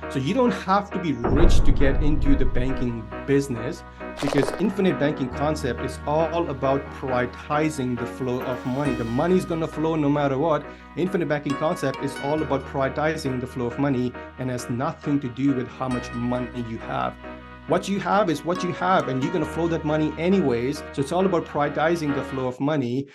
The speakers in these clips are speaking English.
So you don't have to be rich to get into the banking business, because infinite banking concept is all about prioritizing the flow of money. The money is going to flow no matter what. Infinite banking concept is all about prioritizing the flow of money and has nothing to do with how much money you have. What you have is what you have, and you're going to flow that money anyways. So it's all about prioritizing the flow of money.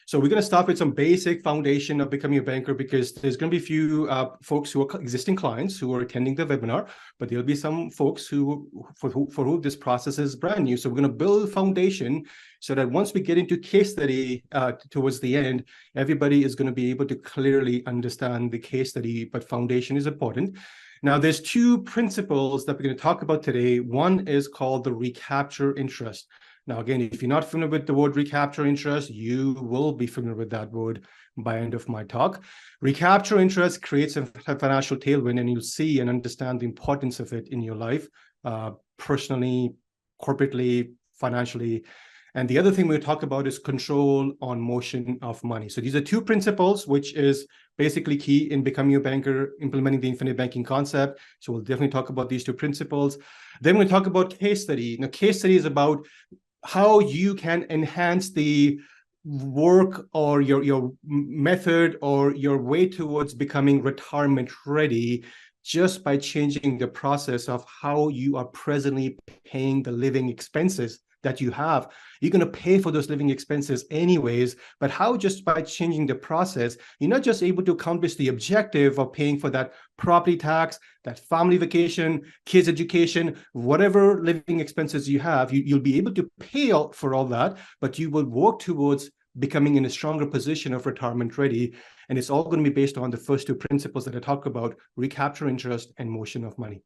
So we're going to start with some basic foundation of becoming a banker, because there's going to be a few folks who are existing clients who are attending the webinar, but there'll be some folks for who this process is brand new. So we're going to build a foundation so that once we get into case study towards the end, everybody is going to be able to clearly understand the case study, but foundation is important. Now, there's two principles that we're going to talk about today. One is called the recapture interest. Now, again, if you're not familiar with the word recapture interest, you will be familiar with that word by end of my talk. Recapture interest creates a financial tailwind, and you'll see and understand the importance of it in your life, personally, corporately, financially. And the other thing we'll talk about is control on motion of money. So these are two principles, which is basically key in becoming a banker, implementing the infinite banking concept. So we'll definitely talk about these two principles. Then we'll talk about case study. Now, case study is about how you can enhance the work or your method or your way towards becoming retirement ready just by changing the process of how you are presently paying the living expenses that you have. You're going to pay for those living expenses anyways, but how just by changing the process, you're not just able to accomplish the objective of paying for that property tax, that family vacation, kids' education, whatever living expenses you have, you'll be able to pay out for all that, but you will work towards becoming in a stronger position of retirement ready. And it's all going to be based on the first two principles that I talk about: recapture interest and motion of money.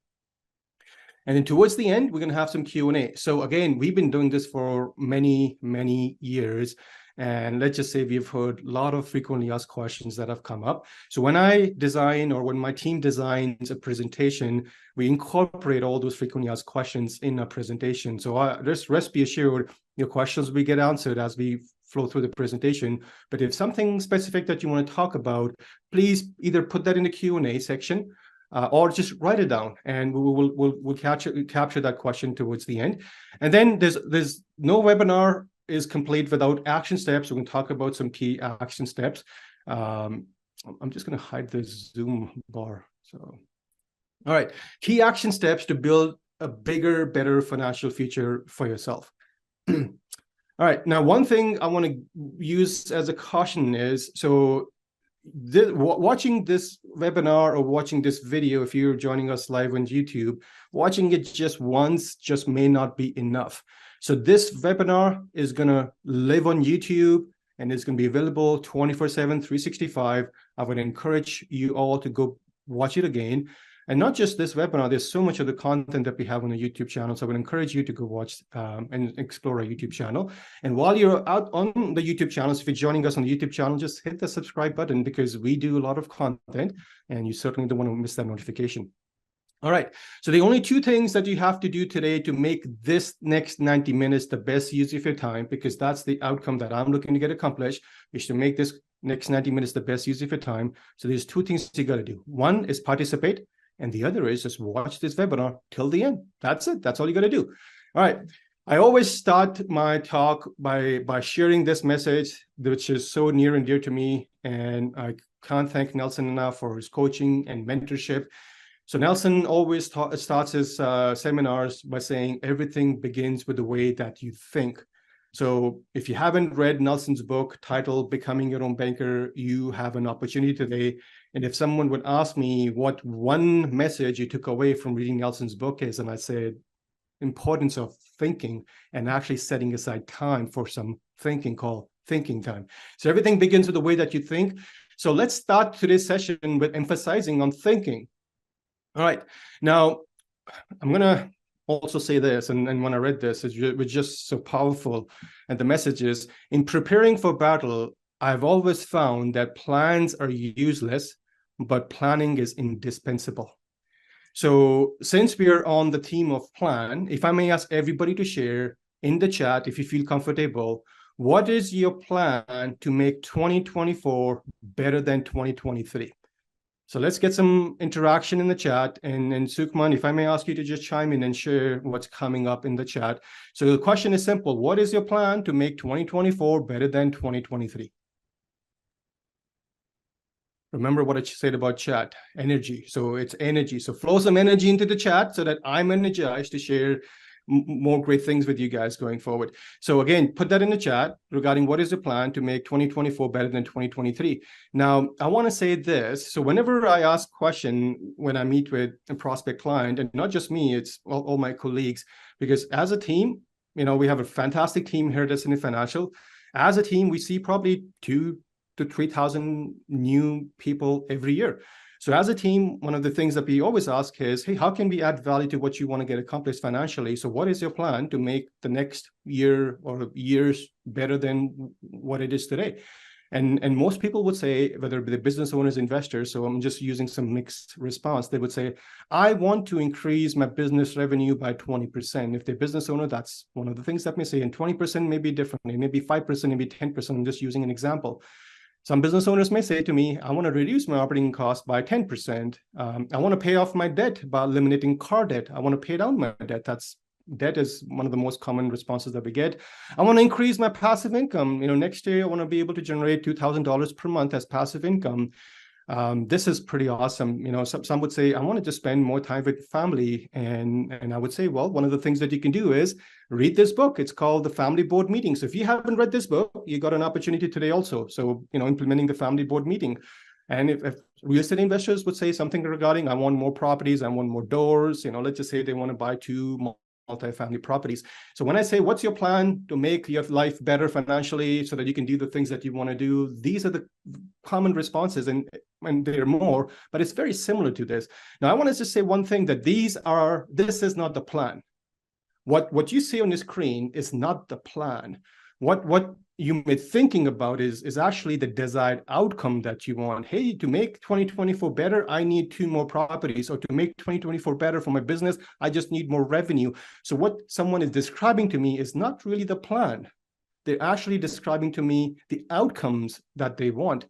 And then towards the end, we're going to have some Q&A. So again, we've been doing this for many, many years. And let's just say we've heard a lot of frequently asked questions that have come up. So when I design, or when my team designs a presentation, we incorporate all those frequently asked questions in our presentation. So just rest be assured, your questions will get answered as we flow through the presentation. But if something specific that you want to talk about, please either put that in the Q&A section, or just write it down, and we'll capture that question towards the end. And then there's no webinar is complete without action steps. We're going to talk about some key action steps. I'm just going to hide the Zoom bar. So, all right, key action steps to build a bigger, better financial future for yourself. All right, now one thing I want to use as a caution is, so watching this webinar or watching this video, if you're joining us live on YouTube, watching it just once just may not be enough. So this webinar is going to live on YouTube, and it's going to be available 24/7, 365. I would encourage you all to go watch it again. And not just this webinar, there's so much of the content that we have on the YouTube channel. So I would encourage you to go watch and explore our YouTube channel. And while you're out on the YouTube channels, if you're joining us on the YouTube channel, just hit the subscribe button, because we do a lot of content and you certainly don't want to miss that notification. All right, so the only two things that you have to do today to make this next 90 minutes the best use of your time, because that's the outcome that I'm looking to get accomplished, is to make this next 90 minutes the best use of your time. So there's two things you got to do. One is participate, and the other is just watch this webinar till the end. That's it. That's all you got to do. All right. I always start my talk by sharing this message, which is so near and dear to me. And I can't thank Nelson enough for his coaching and mentorship. So Nelson always starts his seminars by saying everything begins with the way that you think. So if you haven't read Nelson's book titled Becoming Your Own Banker, you have an opportunity today. And if someone would ask me what one message you took away from reading Nelson's book is, and I said, importance of thinking and actually setting aside time for some thinking, called thinking time. So everything begins with the way that you think. So let's start today's session with emphasizing on thinking. All right. Now, I'm going to also say this, and when I read this, it was just so powerful. And the message is, in preparing for battle, I've always found that plans are useless, but planning is indispensable. So since we are on the theme of plan, if I may ask everybody to share in the chat, if you feel comfortable, what is your plan to make 2024 better than 2023? So let's get some interaction in the chat. And Sukman, if I may ask you to just chime in and share what's coming up in the chat. So the question is simple. What is your plan to make 2024 better than 2023? Remember what I said about chat, energy. So it's energy. So flow some energy into the chat so that I'm energized to share more great things with you guys going forward. So again, put that in the chat regarding what is the plan to make 2024 better than 2023. Now, I want to say this. So whenever I ask question, when I meet with a prospect client, and not just me, it's all my colleagues, because as a team, we have a fantastic team here at Ascendant Financial. As a team, we see probably 2,000 to 3,000 new people every year. So as a team, one of the things that we always ask is, hey, how can we add value to what you want to get accomplished financially? So what is your plan to make the next year or years better than what it is today? And most people would say, whether the business owners, investors, so I'm just using some mixed response, they would say, I want to increase my business revenue by 20%. If they're business owner, that's one of the things that may say, and 20% may be different. It may be 5%, maybe 10%. I'm just using an example. Some business owners may say to me, I want to reduce my operating cost by 10%. I want to pay off my debt by eliminating car debt. I want to pay down my debt. Debt is one of the most common responses that we get. I want to increase my passive income. Next year, I want to be able to generate $2,000 per month as passive income. This is pretty awesome. Some would say, I wanted to spend more time with family. And I would say, well, one of the things that you can do is read this book. It's called The Family Board Meeting. So if you haven't read this book, you got an opportunity today also. So, implementing the family board meeting. And if real estate investors would say something regarding, I want more properties, I want more doors, let's just say they want to buy 2 multifamily properties. So when I say, what's your plan to make your life better financially so that you can do the things that you want to do? These are the common responses, and there are more, but it's very similar to this. Now, I want to just say one thing, that this is not the plan. What you see on the screen is not the plan. What you may be thinking about is actually the desired outcome that you want. Hey, to make 2024 better, I need 2 more properties. Or to make 2024 better for my business, I just need more revenue. So what someone is describing to me is not really the plan. They're actually describing to me the outcomes that they want.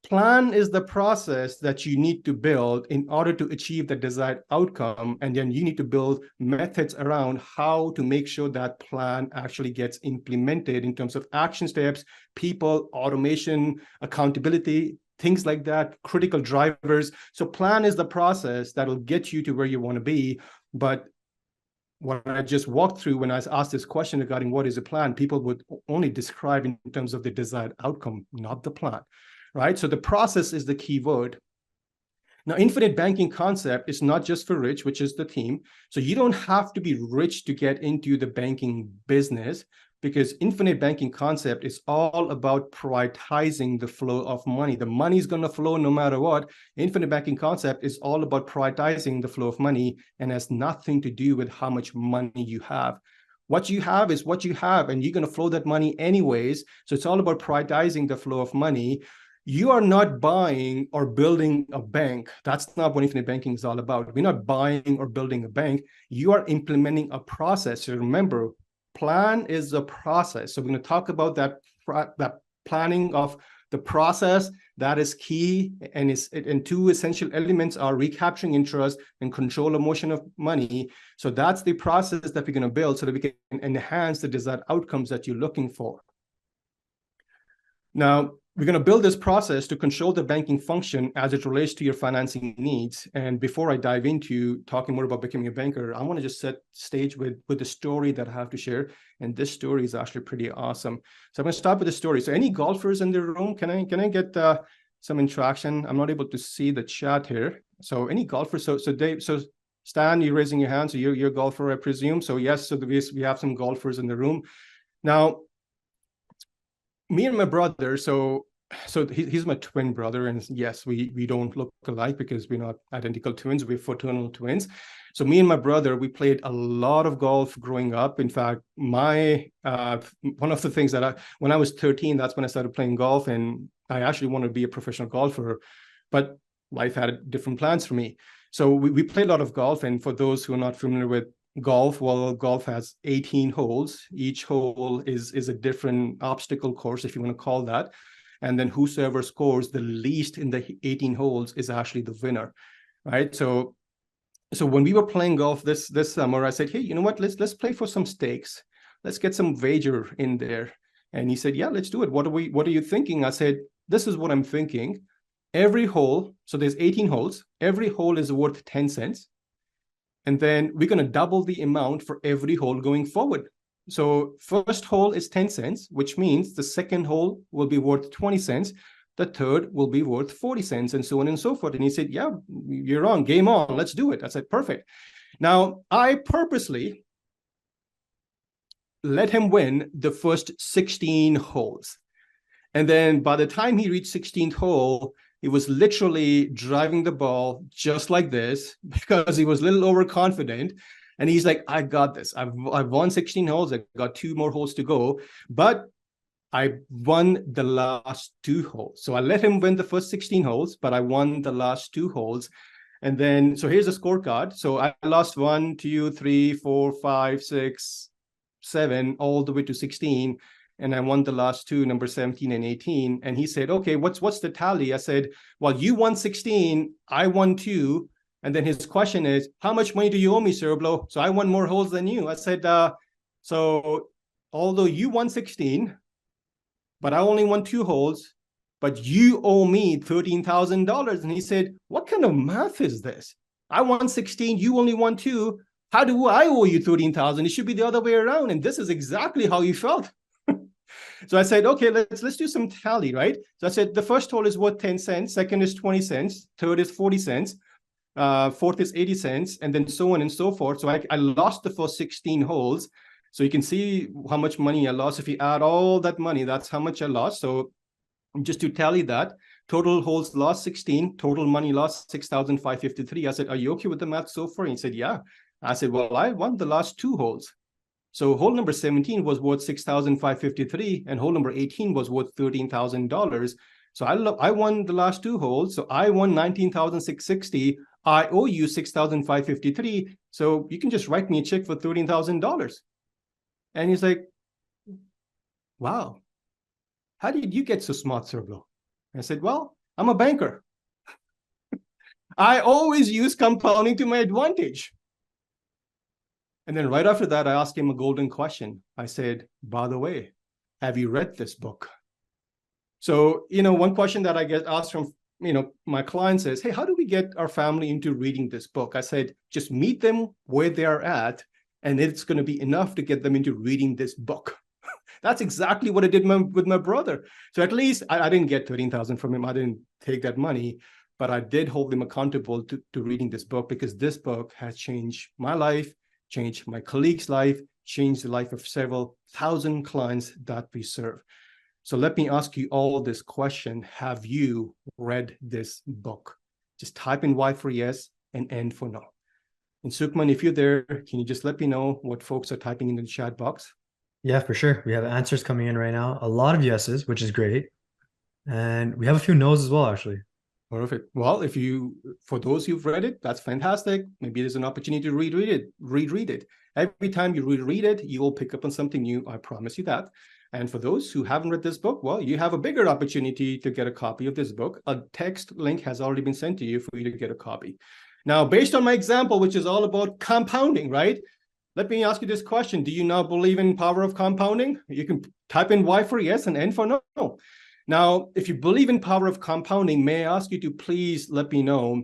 Plan is the process that you need to build in order to achieve the desired outcome. And then you need to build methods around how to make sure that plan actually gets implemented in terms of action steps, people, automation, accountability, things like that, critical drivers. So plan is the process that will get you to where you want to be. But what I just walked through when I asked this question regarding what is a plan, people would only describe in terms of the desired outcome, not the plan. Right? So the process is the key word. Now, infinite banking concept is not just for rich, which is the theme. So you don't have to be rich to get into the banking business, because infinite banking concept is all about prioritizing the flow of money. The money is going to flow no matter what. Infinite banking concept is all about prioritizing the flow of money and has nothing to do with how much money you have. What you have is what you have, and you're going to flow that money anyways. So it's all about prioritizing the flow of money. You are not buying or building a bank. That's not what infinite banking is all about. We're not buying or building a bank. You are implementing a process. So remember, plan is a process. So we're going to talk about that planning of the process. That is key. And 2 essential elements are recapturing interest and control of motion of money. So that's the process that we're going to build so that we can enhance the desired outcomes that you're looking for. Now, we're going to build this process to control the banking function as it relates to your financing needs. And before I dive into talking more about becoming a banker, I want to just set stage with the story that I have to share. And this story is actually pretty awesome. So I'm going to start with the story. So any golfers in the room, can I get some interaction? I'm not able to see the chat here. So any golfers? So Dave, so Stan, you're raising your hand. So you're a golfer, I presume. So yes, so we have some golfers in the room. Now, me and my brother, so he's my twin brother, and yes, we don't look alike because we're not identical twins, we're fraternal twins. So me and my brother, we played a lot of golf growing up. In fact, one of the things that when I was 13, that's when I started playing golf, and I actually wanted to be a professional golfer, but life had different plans for me. So we played a lot of golf, and for those who are not familiar with golf, well, golf has 18 holes. Each hole is a different obstacle course, if you want to call that. And then whosoever scores the least in the 18 holes is actually the winner, right? So when we were playing golf this summer, I said, hey, you know what? Let's play for some stakes. Let's get some wager in there. And he said, yeah, let's do it. What are you thinking? I said, this is what I'm thinking. Every hole, so there's 18 holes. Every hole is worth 10 cents. And then we're going to double the amount for every hole going forward. So first hole is 10 cents, which means the second hole will be worth 20 cents. The third will be worth 40 cents, and so on and so forth. And he said, yeah, you're on, game on, let's do it. I said, perfect. Now, I purposely let him win the first 16 holes. And then by the time he reached 16th hole, he was literally driving the ball just like this because he was a little overconfident. And he's like, I got this. I've won 16 holes. I got 2 more holes to go. But I won the last 2 holes. So I let him win the first 16 holes, but I won the last 2 holes. And then, so here's a scorecard. So I lost 1, 2, 3, 4, 5, 6, 7, all the way to 16. And I won the last 2, number 17 and 18. And he said, okay, what's the tally? I said, well, you won 16, I won 2. And then his question is, how much money do you owe me, Sarbloh? So I won more holes than you. I said, so although you won 16, but I only won 2 holes, but you owe me $13,000. And he said, what kind of math is this? I won 16, you only won 2. How do I owe you 13,000? It should be the other way around. And this is exactly how he felt. So I said, okay, let's do some tally, right? So I said, the first hole is worth 10 cents, second is 20 cents, third is 40 cents, fourth is 80 cents, and then so on and so forth. So I lost the first 16 holes. So you can see how much money I lost. If you add all that money, that's how much I lost. So just to tally that, total holes lost 16, total money lost 6,553. I said, are you okay with the math so far? And he said, yeah. I said, well, I won the last 2 holes. So hole number 17 was worth 6,553, and hole number 18 was worth $13,000. So I won the last 2 holes. So I won 19,660. I owe you 6,553. So you can just write me a check for $13,000. And he's like, wow, how did you get so smart, Sarbloh? I said, well, I'm a banker. I always use compounding to my advantage. And then right after that, I asked him a golden question. I said, by the way, have you read this book? So, one question that I get asked from, my clients is, hey, how do we get our family into reading this book? I said, just meet them where they are at, and it's going to be enough to get them into reading this book. That's exactly what I did with my brother. So at least I didn't get 13,000 from him. I didn't take that money, but I did hold him accountable to reading this book, because this book has changed my life, changed my colleague's life, changed the life of several thousand clients that we serve. So let me ask you all this question. Have you read this book? Just type in Y for yes and N for no. And Sukhman, if you're there, can you just let me know what folks are typing in the chat box? Yeah, for sure. We have answers coming in right now. A lot of yeses, which is great. And we have a few no's as well, actually. Perfect. Well, for those who've read it, that's fantastic. Maybe there's an opportunity to reread it. Every time you reread it, you will pick up on something new. I promise you that. And for those who haven't read this book, well, you have a bigger opportunity to get a copy of this book. A text link has already been sent to you for you to get a copy. Now, based on my example, which is all about compounding, right? Let me ask you this question. Do you now believe in power of compounding? You can type in Y for yes and N for no. Now, if you believe in power of compounding, may I ask you to please let me know,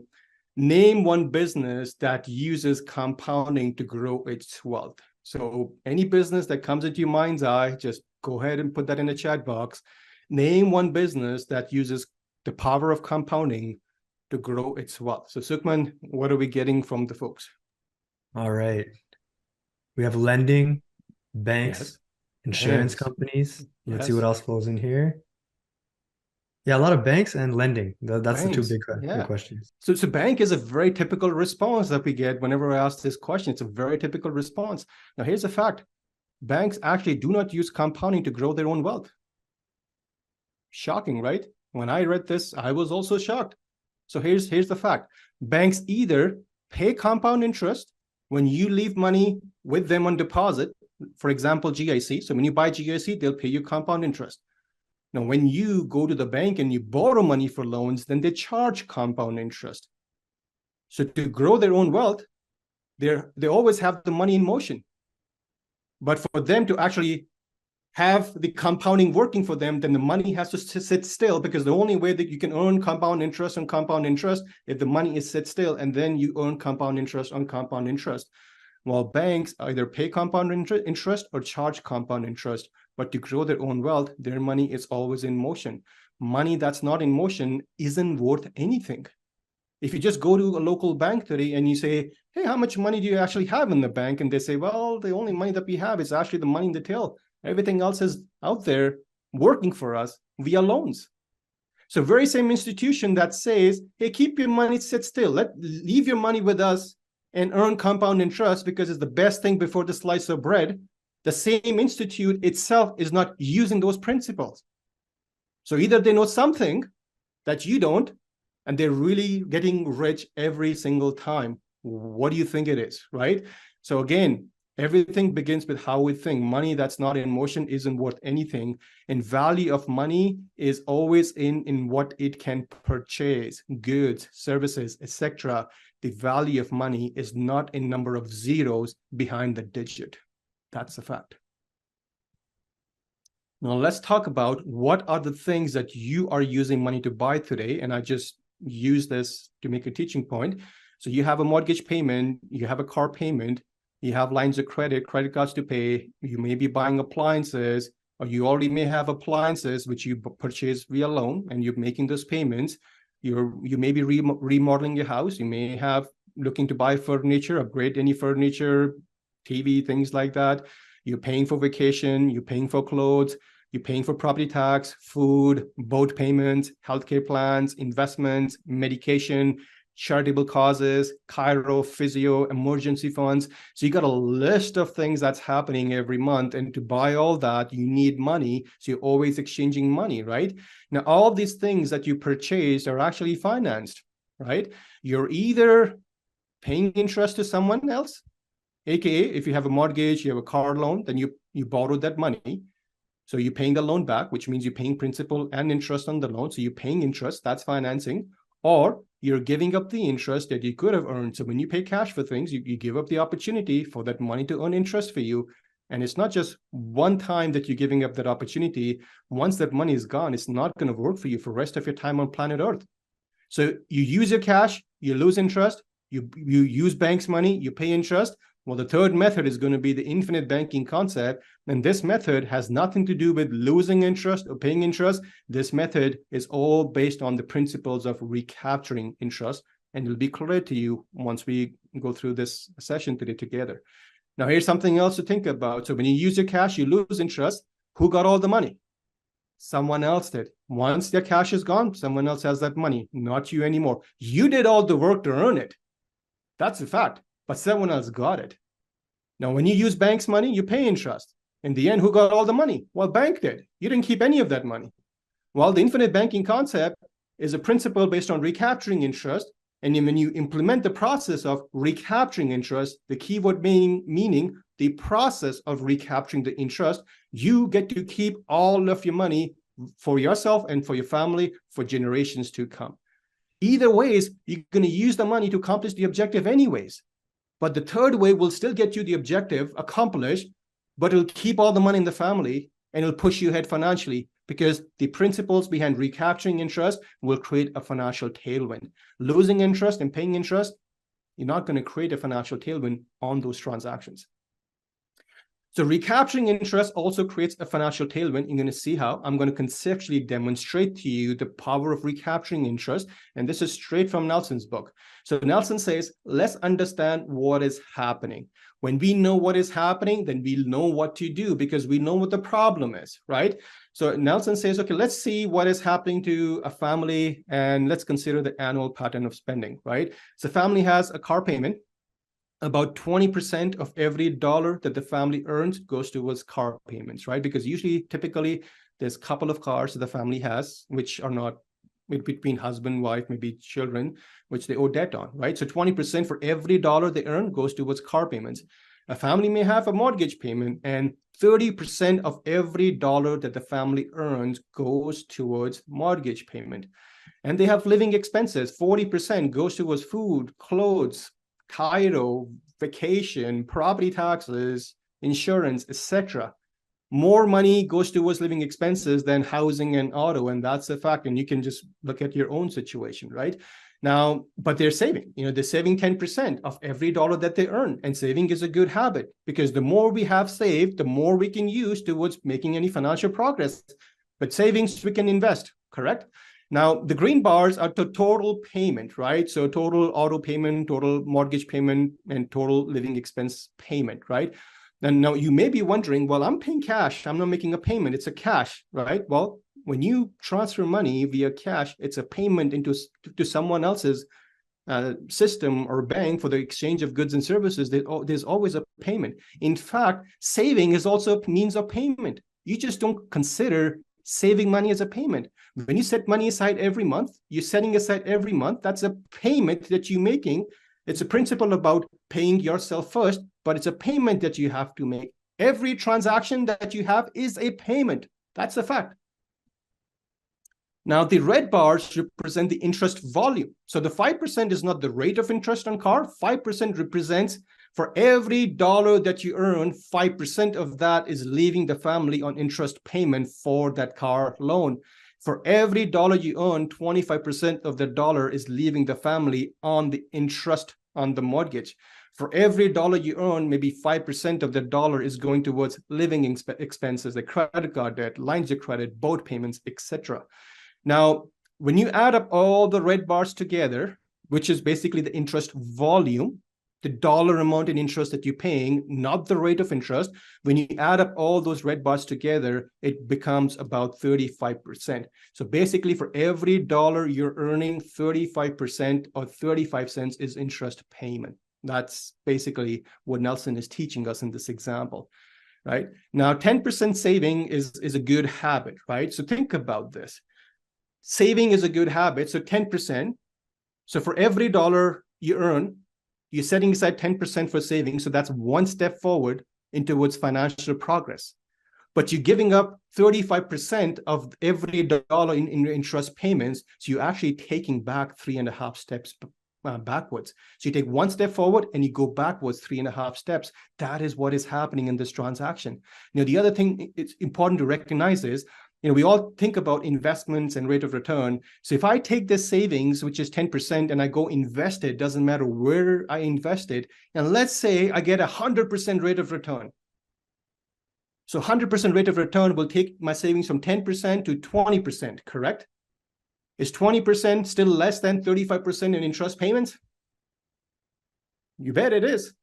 name one business that uses compounding to grow its wealth. So any business that comes into your mind's eye, just go ahead and put that in the chat box. Name one business that uses the power of compounding to grow its wealth. So Sukhman, what are we getting from the folks? All right. We have lending, banks, Yes. insurance Banks. companies. Let's Yes. see what else flows in here. Yeah, a lot of banks and lending. That's the 2 big questions. So bank is a very typical response that we get whenever I ask this question. It's a very typical response. Now, here's a fact. Banks actually do not use compounding to grow their own wealth. Shocking, right? When I read this, I was also shocked. So here's the fact. Banks either pay compound interest when you leave money with them on deposit, for example, GIC. So when you buy GIC, they'll pay you compound interest. Now, when you go to the bank and you borrow money for loans, then they charge compound interest. So to grow their own wealth, they always have the money in motion. But for them to actually have the compounding working for them, then the money has to sit still, because the only way that you can earn compound interest on compound interest if the money is sit still, and then you earn compound interest on compound interest. While banks either pay compound interest or charge compound interest, but to grow their own wealth, their money is always in motion. Money that's not in motion isn't worth anything. If you just go to a local bank today and you say, hey, how much money do you actually have in the bank? And they say, well, the only money that we have is actually the money in the till. Everything else is out there working for us via loans. So very same institution that says, hey, keep your money, sit still, leave your money with us and earn compound interest because it's the best thing before the slice of bread. The same institute itself is not using those principles. So either they know something that you don't, and they're really getting rich every single time. What do you think it is, right? So again, everything begins with how we think. Money that's not in motion isn't worth anything. And value of money is always in what it can purchase, goods, services, etc. The value of money is not in number of zeros behind the digit. That's a fact. Now let's talk about what are the things that you are using money to buy today. And I just use this to make a teaching point. So you have a mortgage payment, you have a car payment, you have lines of credit, credit cards to pay, you may be buying appliances, or you already may have appliances which you purchase via loan and you're making those payments. You may be remodeling your house, you may have looking to buy furniture, upgrade any furniture, TV, things like that. You're paying for vacation, you're paying for clothes, you're paying for property tax, food, boat payments, healthcare plans, investments, medication, charitable causes, chiro, physio, emergency funds. So you got a list of things that's happening every month. And to buy all that, you need money. So you're always exchanging money, right? Now, all these things that you purchase are actually financed, right? You're either paying interest to someone else, AKA if you have a mortgage, you have a car loan, then you borrowed that money. So you're paying the loan back, which means you're paying principal and interest on the loan. So you're paying interest, that's financing, or you're giving up the interest that you could have earned. So when you pay cash for things, you give up the opportunity for that money to earn interest for you. And it's not just one time that you're giving up that opportunity. Once that money is gone, it's not going to work for you for the rest of your time on planet Earth. So you use your cash, you lose interest, you use bank's money, you pay interest. Well, the third method is going to be the infinite banking concept. And this method has nothing to do with losing interest or paying interest. This method is all based on the principles of recapturing interest. And it'll be clear to you once we go through this session today together. Now, here's something else to think about. So when you use your cash, you lose interest. Who got all the money? Someone else did. Once their cash is gone, someone else has that money, not you anymore. You did all the work to earn it. That's a fact. But someone else got it. Now, when you use bank's money, you pay interest. In the end, who got all the money? Well, bank did. You didn't keep any of that money. Well, the infinite banking concept is a principle based on recapturing interest. And when you implement the process of recapturing interest, the keyword meaning the process of recapturing the interest, you get to keep all of your money for yourself and for your family for generations to come. Either ways, you're going to use the money to accomplish the objective anyways. But the third way will still get you the objective accomplished, but it'll keep all the money in the family and it'll push you ahead financially because the principles behind recapturing interest will create a financial tailwind. Losing interest and paying interest, you're not going to create a financial tailwind on those transactions. So recapturing interest also creates a financial tailwind. You're going to see how. I'm going to conceptually demonstrate to you the power of recapturing interest. And this is straight from Nelson's book. So Nelson says, let's understand what is happening. When we know what is happening, then we'll know what to do because we know what the problem is, right? So Nelson says, okay, let's see what is happening to a family and let's consider the annual pattern of spending, right? So family has a car payment. About 20% of every dollar that the family earns goes towards car payments, right? Because typically, there's a couple of cars that the family has, which are not between husband, wife, maybe children, which they owe debt on, right? So 20% for every dollar they earn goes towards car payments. A family may have a mortgage payment, and 30% of every dollar that the family earns goes towards mortgage payment. And they have living expenses. 40% goes towards food, clothes, title, vacation, property taxes, insurance, etc. More money goes towards living expenses than housing and auto, and that's a fact. And you can just look at your own situation, right? Now, but they're saving, they're saving 10% of every dollar that they earn. And saving is a good habit, because the more we have saved, the more we can use towards making any financial progress. But savings, we can invest, correct? Now, the green bars are the total payment, right? So total auto payment, total mortgage payment, and total living expense payment, right? And now you may be wondering, well, I'm paying cash. I'm not making a payment. It's a cash, right? Well, when you transfer money via cash, it's a payment to someone else's system or bank for the exchange of goods and services. There's always a payment. In fact, saving is also a means of payment. You just don't consider saving money as a payment. When you set money aside every month, you're setting aside every month. That's a payment that you're making. It's a principle about paying yourself first, but it's a payment that you have to make. Every transaction that you have is a payment. That's a fact. Now, the red bars represent the interest volume. So the 5% is not the rate of interest on car. 5% represents, for every dollar that you earn, 5% of that is leaving the family on interest payment for that car loan. For every dollar you earn, 25% of the dollar is leaving the family on the interest on the mortgage. For every dollar you earn, maybe 5% of the dollar is going towards living expenses, like credit card debt, lines of credit, boat payments, etc. Now, when you add up all the red bars together, which is basically the interest volume, the dollar amount in interest that you're paying, not the rate of interest, when you add up all those red bars together, it becomes about 35%. So basically, for every dollar you're earning, 35% or 35 cents is interest payment. That's basically what Nelson is teaching us in this example, right? Now, 10% saving is a good habit, right? So think about this. Saving is a good habit, so 10%. So for every dollar you earn, you're setting aside 10% for saving. So that's one step forward towards financial progress. But you're giving up 35% of every dollar in interest payments. So you're actually taking back 3.5 steps backwards. So you take one step forward and you go backwards 3.5 steps. That is what is happening in this transaction. The other thing it's important to recognize is, we all think about investments and rate of return. So if I take this savings, which is 10%, and I go invest it, doesn't matter where I invest it, and let's say I get 100% rate of return. So 100% rate of return will take my savings from 10% to 20%, correct? Is 20% still less than 35% in interest payments? You bet it is.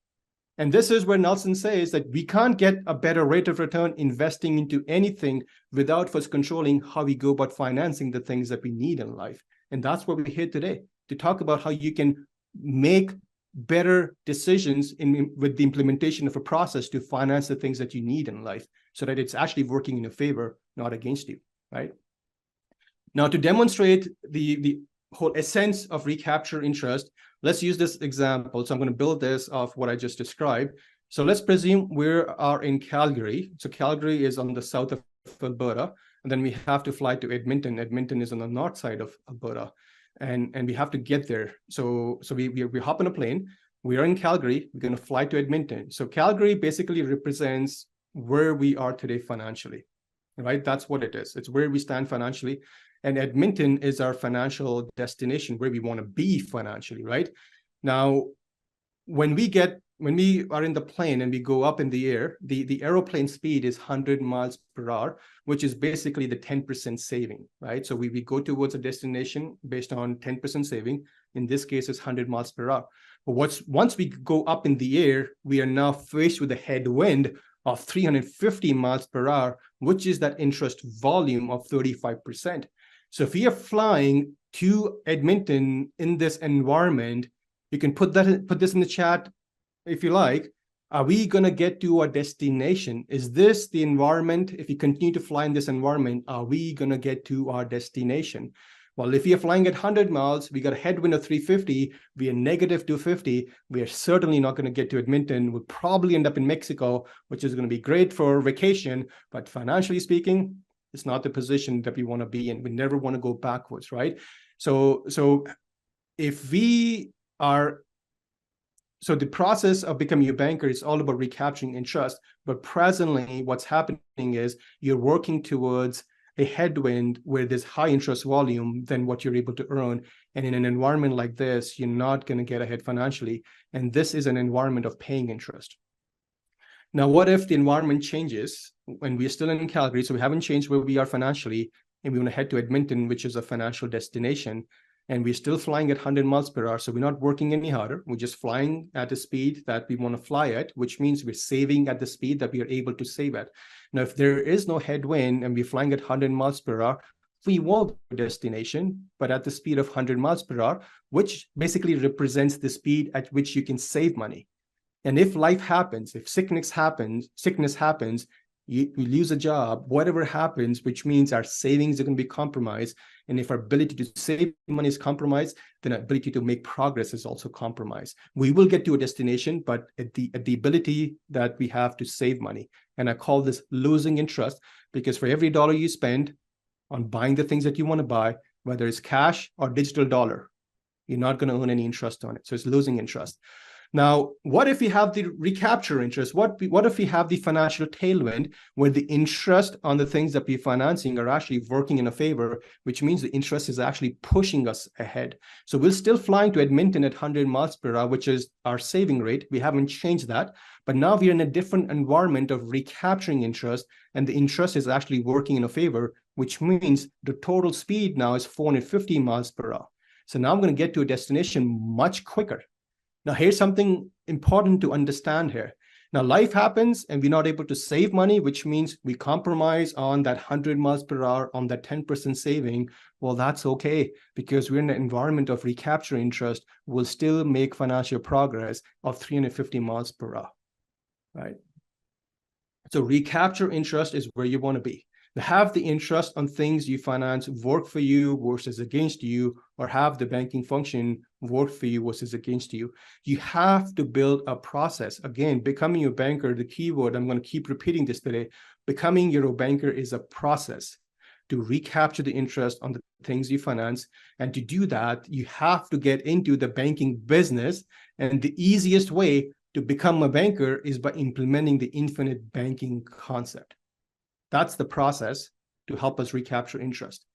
And this is where Nelson says that we can't get a better rate of return investing into anything without first controlling how we go about financing the things that we need in life. And that's what we're here today, to talk about how you can make better decisions with the implementation of a process to finance the things that you need in life, so that it's actually working in your favor, not against you, right? Now, to demonstrate the whole essence of recapture interest, let's use this example. So I'm going to build this off what I just described. So let's presume we are in Calgary. So Calgary is on the south of Alberta, and then we have to fly to Edmonton. Edmonton is on the north side of Alberta, and we have to get there. So we hop on a plane. We are in Calgary. We're going to fly to Edmonton. So Calgary basically represents where we are today financially, right? That's what it is. It's where we stand financially. And Edmonton is our financial destination, where we want to be financially, right? Now, when we are in the plane and we go up in the air, the aeroplane speed is 100 miles per hour, which is basically the 10% saving, right? So we go towards a destination based on 10% saving. In this case, it's 100 miles per hour. But once we go up in the air, we are now faced with a headwind of 350 miles per hour, which is that interest volume of 35%. So if we are flying to Edmonton in this environment, you can put this in the chat if you like. Are we going to get to our destination? Is this the environment? If we continue to fly in this environment, are we going to get to our destination? Well, if we are flying at 100 miles, we got a headwind of 350, we are negative 250, we are certainly not going to get to Edmonton. We'll probably end up in Mexico, which is going to be great for vacation, but financially speaking, it's not the position that we want to be in. We never want to go backwards, right? So if we are, so the process of becoming a banker is all about recapturing interest, but presently what's happening is you're working towards a headwind where there's high interest volume than what you're able to earn. And in an environment like this, you're not going to get ahead financially. And this is an environment of paying interest. Now, what if the environment changes when we're still in Calgary, so we haven't changed where we are financially, and we want to head to Edmonton, which is a financial destination, and we're still flying at 100 miles per hour, so we're not working any harder. We're just flying at the speed that we want to fly at, which means we're saving at the speed that we are able to save at. Now, if there is no headwind and we're flying at 100 miles per hour, we will go to destination, but at the speed of 100 miles per hour, which basically represents the speed at which you can save money. And if life happens, if sickness happens, you lose a job, whatever happens, which means our savings are going to be compromised. And if our ability to save money is compromised, then our ability to make progress is also compromised. We will get to a destination, but at the ability that we have to save money. And I call this losing interest, because for every dollar you spend on buying the things that you want to buy, whether it's cash or digital dollar, you're not going to earn any interest on it. So it's losing interest. Now, what if we have the recapture interest? What if we have the financial tailwind where the interest on the things that we're financing are actually working in a favor, which means the interest is actually pushing us ahead. So we're still flying to Edmonton at 100 miles per hour, which is our saving rate. We haven't changed that, but now we're in a different environment of recapturing interest, and the interest is actually working in a favor, which means the total speed now is 450 miles per hour. So now I'm going to get to a destination much quicker. Now, here's something important to understand here. Now, life happens and we're not able to save money, which means we compromise on that 100 miles per hour, on that 10% saving. Well, that's okay, because we're in an environment of recapture interest. We'll still make financial progress of 350 miles per hour, right? So recapture interest is where you want to be. Have the interest on things you finance work for you versus against you, or have the banking function work for you versus against you. You have to build a process. Again, becoming a banker, the key word, I'm going to keep repeating this today, becoming your banker is a process to recapture the interest on the things you finance. And to do that, you have to get into the banking business. And the easiest way to become a banker is by implementing the infinite banking concept. That's the process to help us recapture interest.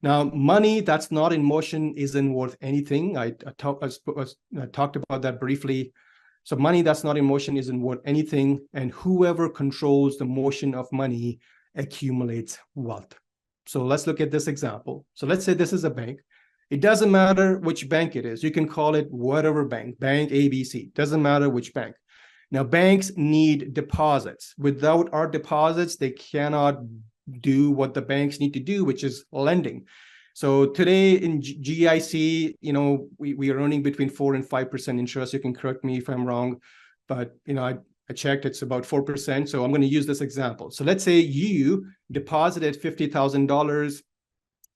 Now, money that's not in motion isn't worth anything. I talked about that briefly. So money that's not in motion isn't worth anything. And whoever controls the motion of money accumulates wealth. So let's look at this example. So let's say this is a bank. It doesn't matter which bank it is. You can call it whatever bank, bank ABC. Doesn't matter which bank. Now, banks need deposits. Without our deposits, they cannot do what the banks need to do, which is lending. So today in GIC, we are earning between 4 and 5% interest. You can correct me if I'm wrong, but I checked, it's about 4%. So I'm going to use this example. So let's say you deposited $50,000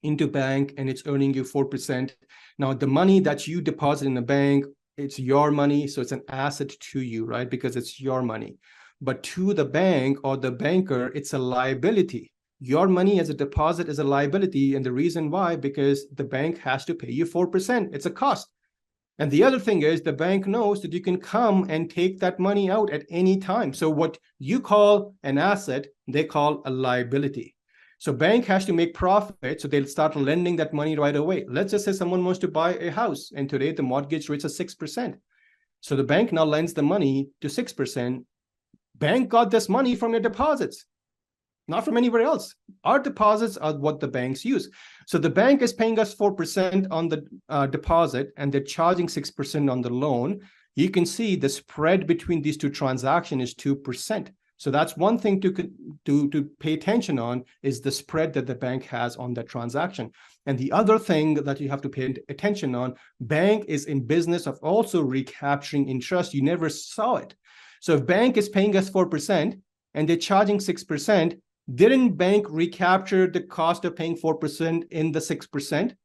into bank and it's earning you 4%. Now, the money that you deposit in the bank, it's your money, so it's an asset to you, right? Because it's your money. But to the bank or the banker, it's a liability. Your money as a deposit is a liability. And the reason why, because the bank has to pay you 4%. It's a cost. And the other thing is the bank knows that you can come and take that money out at any time. So what you call an asset, they call a liability. So bank has to make profit, so they'll start lending that money right away. Let's just say someone wants to buy a house, and today the mortgage rates are 6%. So the bank now lends the money to 6%. Bank got this money from your deposits, not from anywhere else. Our deposits are what the banks use. So the bank is paying us 4% on the deposit, and they're charging 6% on the loan. You can see the spread between these two transactions is 2%. So that's one thing to pay attention on, is the spread that the bank has on that transaction. And the other thing that you have to pay attention on, bank is in business of also recapturing interest. You never saw it. So if bank is paying us 4% and they're charging 6%, didn't bank recapture the cost of paying 4% in the 6%?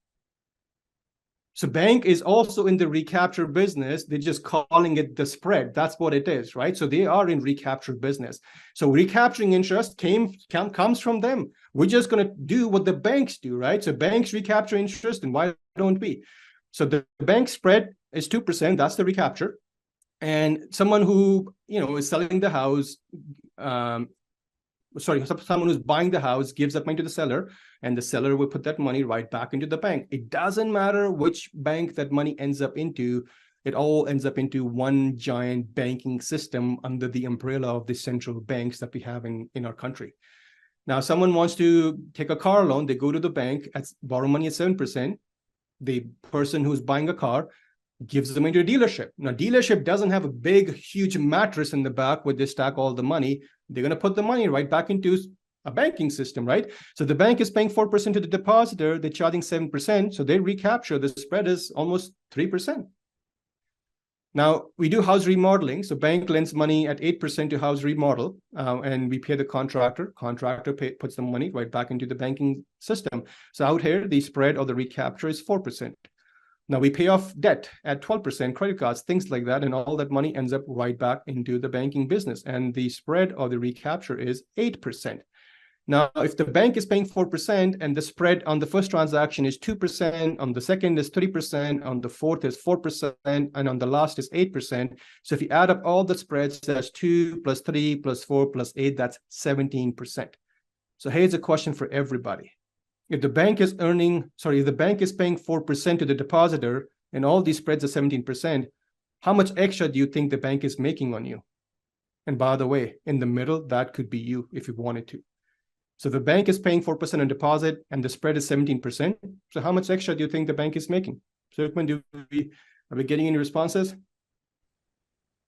So bank is also in the recapture business. They're just calling it the spread. That's what it is, right? So they are in recapture business. So recapturing interest comes from them. We're just going to do what the banks do, right? So banks recapture interest, and why don't we? So the bank spread is 2%. That's the recapture. And someone who, is selling the house, someone who's buying the house gives that money to the seller, and the seller will put that money right back into the bank. It doesn't matter which bank that money ends up into. It all ends up into one giant banking system under the umbrella of the central banks that we have in our country. Now, someone wants to take a car loan. They go to the bank, borrow money at 7%. The person who's buying a car gives them into a dealership. Now, dealership doesn't have a big, huge mattress in the back where they stack all the money. They're going to put the money right back into a banking system, right? So the bank is paying 4% to the depositor. They're charging 7%. So they recapture. The spread is almost 3%. Now, we do house remodeling. So bank lends money at 8% to house remodel, and we pay the contractor. Contractor puts the money right back into the banking system. So out here, the spread or the recapture is 4%. Now we pay off debt at 12%, credit cards, things like that, and all that money ends up right back into the banking business. And the spread or the recapture is 8%. Now, if the bank is paying 4% and the spread on the first transaction is 2%, on the second is 3%, on the fourth is 4%, and on the last is 8%. So if you add up all the spreads, that's 2 plus 3 plus 4 plus 8, that's 17%. So here's a question for everybody. If the bank is paying 4% to the depositor and all these spreads are 17%, how much extra do you think the bank is making on you? And by the way, in the middle, that could be you if you wanted to. So the bank is paying 4% on deposit and the spread is 17%. So how much extra do you think the bank is making? So are we getting any responses?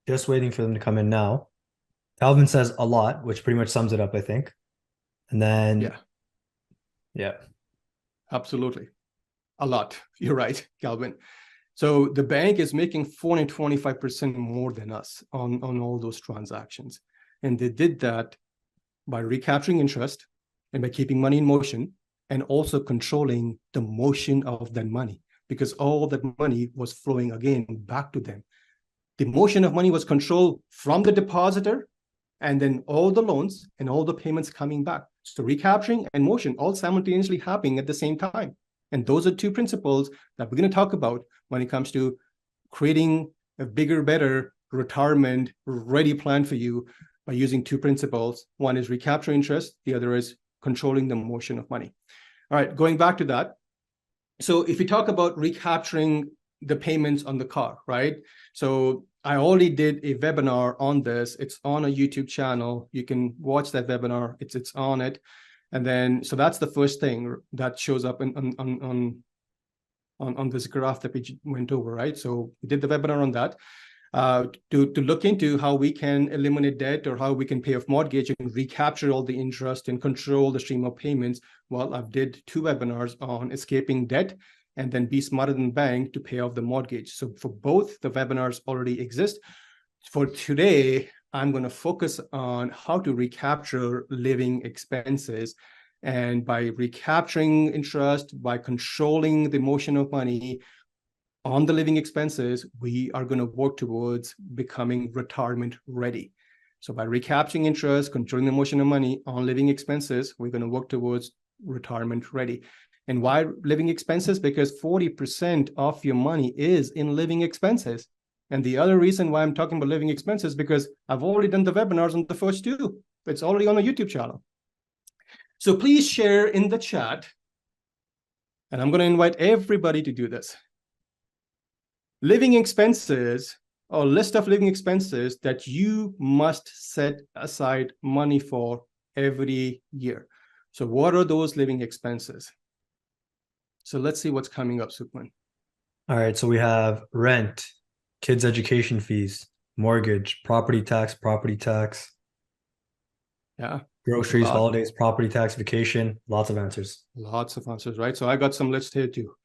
Just waiting for them to come in now. Calvin says a lot, which pretty much sums it up, I think. And then, yeah. Absolutely. A lot. You're right, Calvin. So the bank is making 425% more than us on all those transactions. And they did that by recapturing interest and by keeping money in motion and also controlling the motion of that money, because all that money was flowing again back to them. The motion of money was controlled from the depositor, and then all the loans and all the payments coming back. So recapturing and motion all simultaneously happening at the same time. And those are two principles that we're going to talk about when it comes to creating a bigger, better retirement ready plan for you by using two principles. One is recapture interest. The other is controlling the motion of money. All right, going back to that. So if we talk about recapturing the payments on the car, right? So I already did a webinar on this. It's on a YouTube channel. You can watch that webinar. It's on it. And then, so that's the first thing that shows up on this graph that we went over, right? So we did the webinar on that to look into how we can eliminate debt or how we can pay off mortgage and recapture all the interest and control the stream of payments. Well, I've did 2 webinars on escaping debt and then be smarter than bank to pay off the mortgage. So for both, the webinars already exist. For today, I'm going to focus on how to recapture living expenses. And by recapturing interest, by controlling the motion of money on the living expenses, we are going to work towards becoming retirement ready. So by recapturing interest, controlling the motion of money on living expenses, we're going to work towards retirement ready. And why living expenses? Because 40% of your money is in living expenses. And the other reason why I'm talking about living expenses, because I've already done the webinars on the first 2. It's already on the YouTube channel. So please share in the chat. And I'm going to invite everybody to do this. Living expenses, or list of living expenses that you must set aside money for every year. So what are those living expenses? So let's see what's coming up, Sukhman. All right, so we have rent, kids' education fees, mortgage, property tax, Yeah. groceries, holidays, property tax, vacation, lots of answers. Lots of answers, right? So I got some lists here too.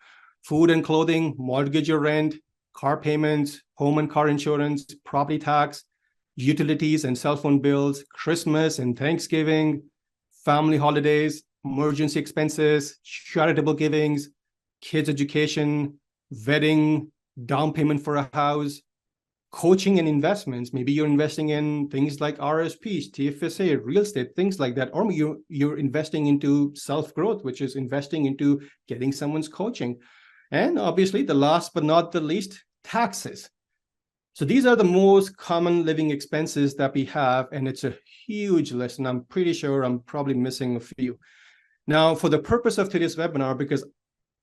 Food and clothing, mortgage or rent, car payments, home and car insurance, property tax, utilities and cell phone bills, Christmas and Thanksgiving, family holidays, emergency expenses, charitable givings, kids' education, vetting, down payment for a house, coaching and investments. Maybe you're investing in things like RSPs, TFSA, real estate, things like that. Or you're investing into self-growth, which is investing into getting someone's coaching. And obviously, the last but not the least, taxes. So these are the most common living expenses that we have, and it's a huge list, and I'm pretty sure I'm probably missing a few. Now, for the purpose of today's webinar, because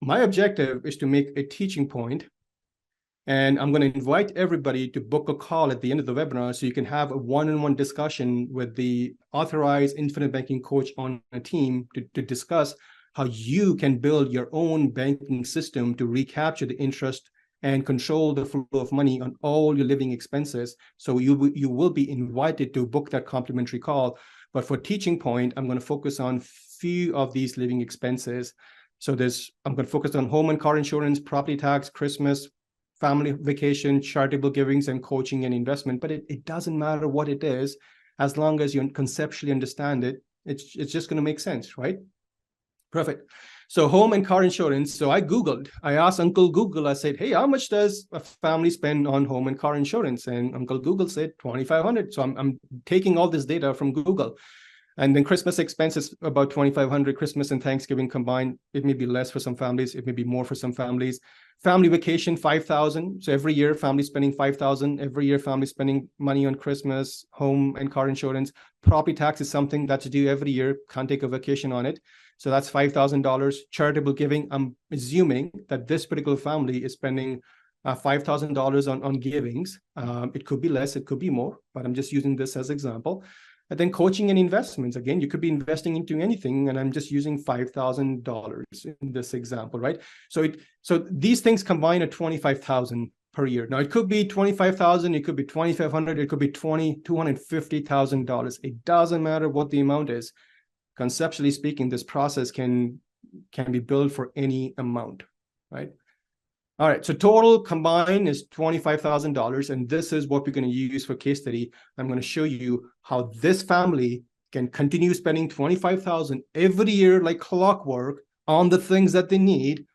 my objective is to make a teaching point, and I'm going to invite everybody to book a call at the end of the webinar so you can have a one-on-one discussion with the authorized infinite banking coach on a team to discuss how you can build your own banking system to recapture the interest and control the flow of money on all your living expenses. So you will be invited to book that complimentary call. But for teaching point, I'm going to focus on few of these living expenses. So I'm going to focus on home and car insurance, property tax, Christmas, family vacation, charitable givings, and coaching and investment. But it doesn't matter what it is, as long as you conceptually understand it, it's just going to make sense, right? Perfect. So home and car insurance. So I asked Uncle Google, I said, hey, how much does a family spend on home and car insurance? And Uncle Google said $2,500. So I'm taking all this data from Google. And then Christmas expenses about $2,500. Christmas and Thanksgiving combined, it may be less for some families. It may be more for some families. Family vacation, $5,000. So every year, family spending $5,000. Every year, family spending money on Christmas, home and car insurance. Property tax is something that's due every year. Can't take a vacation on it. So that's $5,000. Charitable giving, I'm assuming that this particular family is spending $5,000 on givings. It could be less, it could be more, but I'm just using this as example. And then coaching and investments. Again, you could be investing into anything, and I'm just using $5,000 in this example, right? So these things combine at $25,000 per year. Now it could be $25,000, it could be $2,500, it could be $250,000. It doesn't matter what the amount is. Conceptually speaking, this process can be built for any amount, right? All right, so total combined is $25,000, and this is what we're going to use for case study. I'm going to show you how this family can continue spending $25,000 every year like clockwork on the things that they need,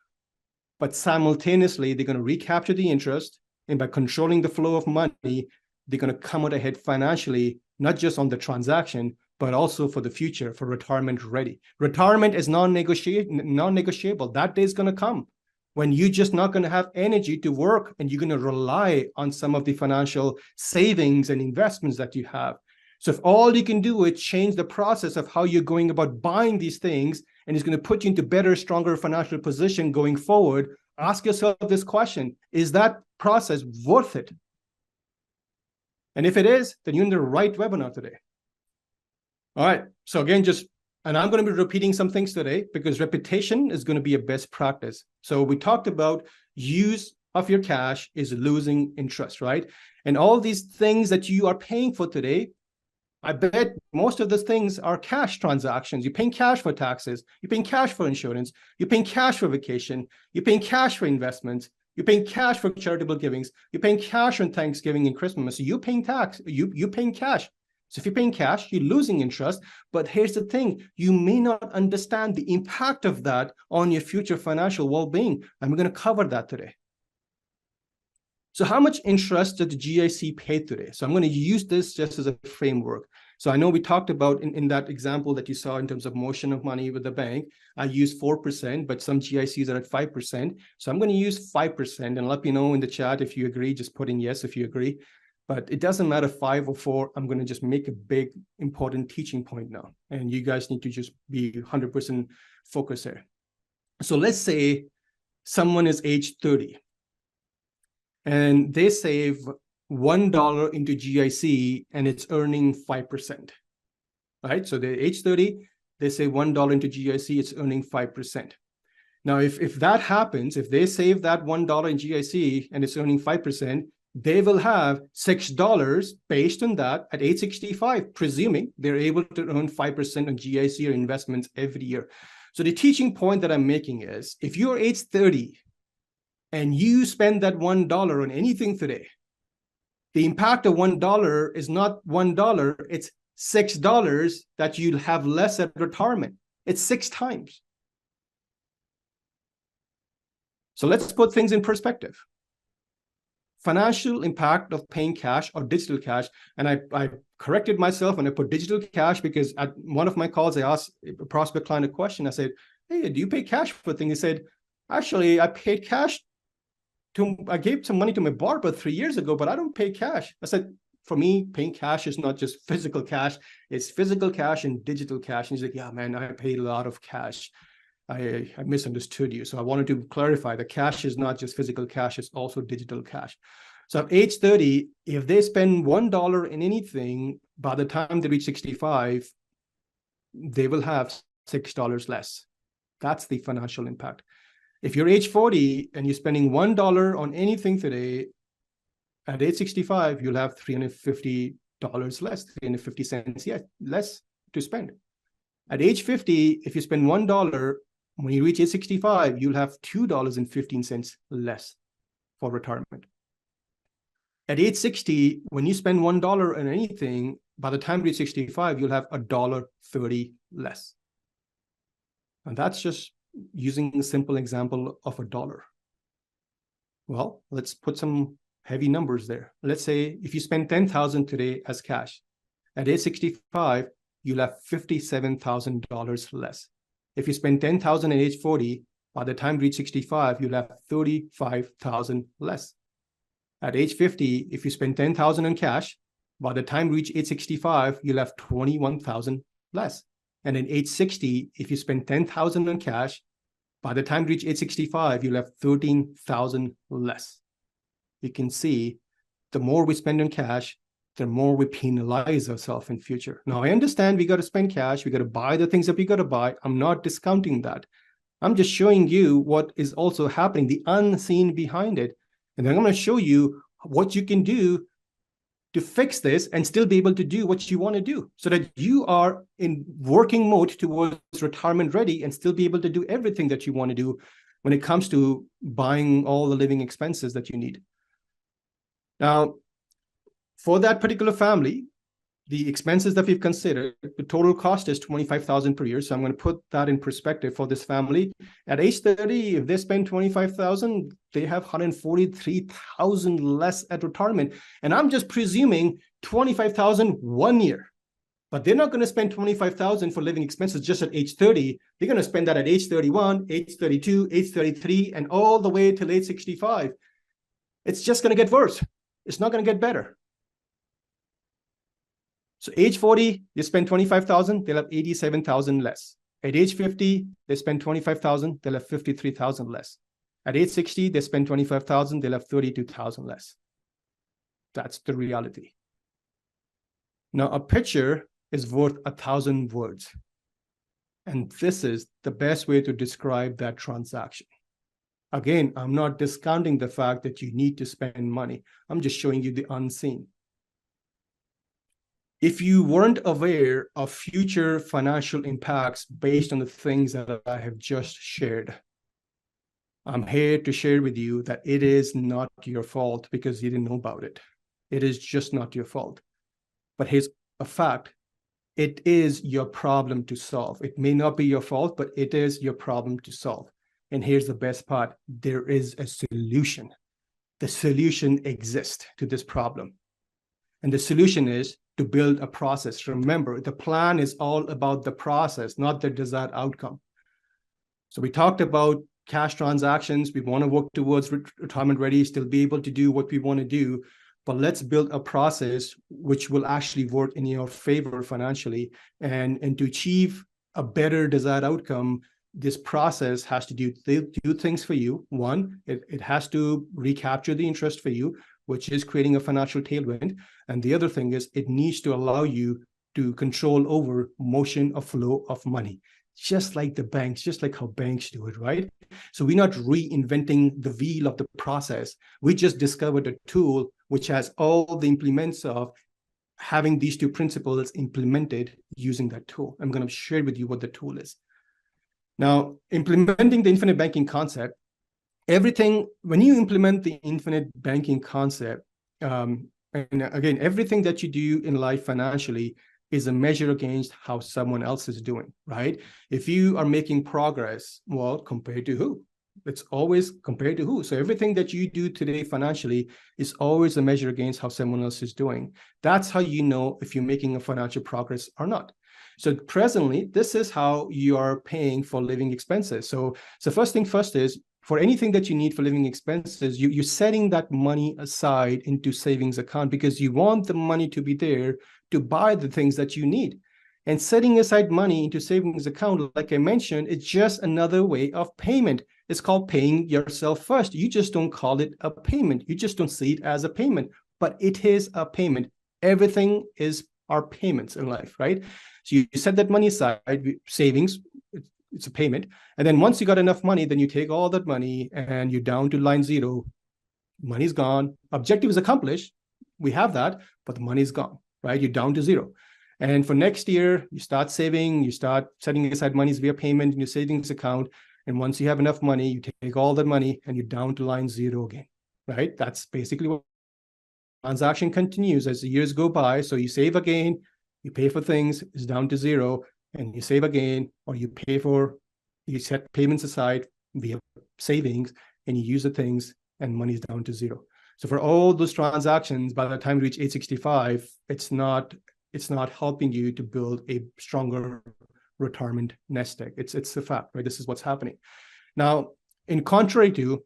but simultaneously they're going to recapture the interest, and by controlling the flow of money, they're going to come out ahead financially, not just on the transaction, but also for the future, for retirement ready. Retirement is non-negotiable. That day is going to come when you're just not going to have energy to work, and you're going to rely on some of the financial savings and investments that you have. So if all you can do is change the process of how you're going about buying these things, and it's going to put you into better, stronger financial position going forward, ask yourself this question: is that process worth it? And if it is, then you're in the right webinar today. All right, so again, and I'm going to be repeating some things today because repetition is going to be a best practice. So we talked about use of your cash is losing interest, right? And all these things that you are paying for today, I bet most of those things are cash transactions. You're paying cash for taxes, you're paying cash for insurance, you're paying cash for vacation, you're paying cash for investments, you're paying cash for charitable givings, you're paying cash on Thanksgiving and Christmas. So you're paying tax, you're paying cash. So if you're paying cash, you're losing interest. But here's the thing: you may not understand the impact of that on your future financial well-being. And we're going to cover that today. So how much interest did the GIC pay today? So I'm going to use this just as a framework. So I know we talked about in that example that you saw in terms of motion of money with the bank, I use 4%, but some GICs are at 5%. So I'm going to use 5%, and let me know in the chat if you agree. Just put in yes if you agree. But it doesn't matter 5 or 4. I'm going to just make a big, important teaching point now. And you guys need to just be 100% focused there. So let's say someone is age 30 and they save $1 into GIC and it's earning 5%. Right? So they're age 30, they save $1 into GIC, it's earning 5%. Now, if that happens, if they save that $1 in GIC and it's earning 5%, they will have $6 based on that at age 65, presuming they're able to earn 5% on GIC or investments every year. So the teaching point that I'm making is, if you're age 30 and you spend that $1 on anything today, the impact of $1 is not $1, it's $6 that you'll have less at retirement. It's 6 times. So let's put things in perspective. Financial impact of paying cash or digital cash. And I corrected myself and I put digital cash because at one of my calls, I asked a prospect client a question. I said, hey, do you pay cash for things? He said, actually, I paid cash I gave some money to my barber 3 years ago, but I don't pay cash. I said, for me, paying cash is not just physical cash, it's physical cash and digital cash. And he's like, yeah, man, I paid a lot of cash. I misunderstood you. So I wanted to clarify that cash is not just physical cash, it's also digital cash. So at age 30, if they spend $1 in anything, by the time they reach 65, they will have $6 less. That's the financial impact. If you're age 40 and you're spending $1 on anything today, at age 65, you'll have $350 less, 350 cents less to spend. At age 50, if you spend $1, when you reach age 65, you'll have $2.15 less for retirement. At age 60, when you spend $1 on anything, by the time you reach 65, you'll have $1.30 less. And that's just using a simple example of $1. Well, let's put some heavy numbers there. Let's say if you spend $10,000 today as cash, at age 65, you'll have $57,000 less. If you spend $10,000 at age 40, by the time you reach 65, you'll have $35,000 less. At age 50, if you spend $10,000 in cash, by the time you reach age 65, you'll have $21,000 less. And at age 60, if you spend $10,000 in cash, by the time you reach age 65, you'll have $13,000 less. You can see the more we spend on cash, the more we penalize ourselves in future. Now, I understand we got to spend cash. We got to buy the things that we got to buy. I'm not discounting that. I'm just showing you what is also happening, the unseen behind it. And then I'm going to show you what you can do to fix this and still be able to do what you want to do so that you are in working mode towards retirement ready and still be able to do everything that you want to do when it comes to buying all the living expenses that you need. Now, for that particular family, the expenses that we've considered, the total cost is $25,000 per year. So I'm going to put that in perspective for this family. At age 30, if they spend $25,000, they have $143,000 less at retirement. And I'm just presuming $25,000 1 year. But they're not going to spend $25,000 for living expenses just at age 30. They're going to spend that at age 31, age 32, age 33, and all the way till age 65. It's just going to get worse. It's not going to get better. So age 40, they spend $25,000, they'll have $87,000 less. At age 50, they spend $25,000, they'll have $53,000 less. At age 60, they spend $25,000, they'll have $32,000 less. That's the reality. Now, a picture is worth 1,000 words. And this is the best way to describe that transaction. Again, I'm not discounting the fact that you need to spend money. I'm just showing you the unseen. If you weren't aware of future financial impacts based on the things that I have just shared, I'm here to share with you that it is not your fault because you didn't know about it. It is just not your fault. But here's a fact. It is your problem to solve. It may not be your fault, but it is your problem to solve. And here's the best part. There is a solution. The solution exists to this problem. And the solution is to build a process. Remember, the plan is all about the process, not the desired outcome. So we talked about cash transactions. We want to work towards retirement ready, still be able to do what we want to do. But let's build a process which will actually work in your favor financially. And to achieve a better desired outcome, this process has to do things for you. One, it has to recapture the interest for you, which is creating a financial tailwind. And the other thing is it needs to allow you to control over motion of flow of money, just like the banks, just like how banks do it, right? So we're not reinventing the wheel of the process. We just discovered a tool which has all the implements of having these two principles implemented using that tool. I'm going to share with you what the tool is. Now, implementing the infinite banking concept, when you implement the infinite banking concept, and again, everything that you do in life financially is a measure against how someone else is doing, right? If you are making progress, well, compared to who? It's always compared to who. So everything that you do today financially is always a measure against how someone else is doing. That's how you know if you're making a financial progress or not. So presently, this is how you are paying for living expenses. So first thing first is, for anything that you need for living expenses, you're setting that money aside into savings account because you want the money to be there to buy the things that you need. And setting aside money into savings account, like I mentioned, it's just another way of payment. It's called paying yourself first. You just don't call it a payment. You just don't see it as a payment, but it is a payment. Everything is our payments in life, right? So you set that money aside, savings, it's a payment. And then once you got enough money, then you take all that money and you're down to line zero. Money's gone. Objective is accomplished. We have that, but the money's gone, right? You're down to zero. And for next year, you start saving, you start setting aside monies via payment in your savings account. And once you have enough money, you take all that money and you're down to line zero again, right? That's basically what transaction continues as the years go by. So you save again, you pay for things, it's down to zero, and you save again, or you set payments aside via savings, and you use the things, and money's down to zero. So for all those transactions, by the time you reach age 65, it's not helping you to build a stronger retirement nest egg. It's a fact, right? This is what's happening. Now, in contrary to,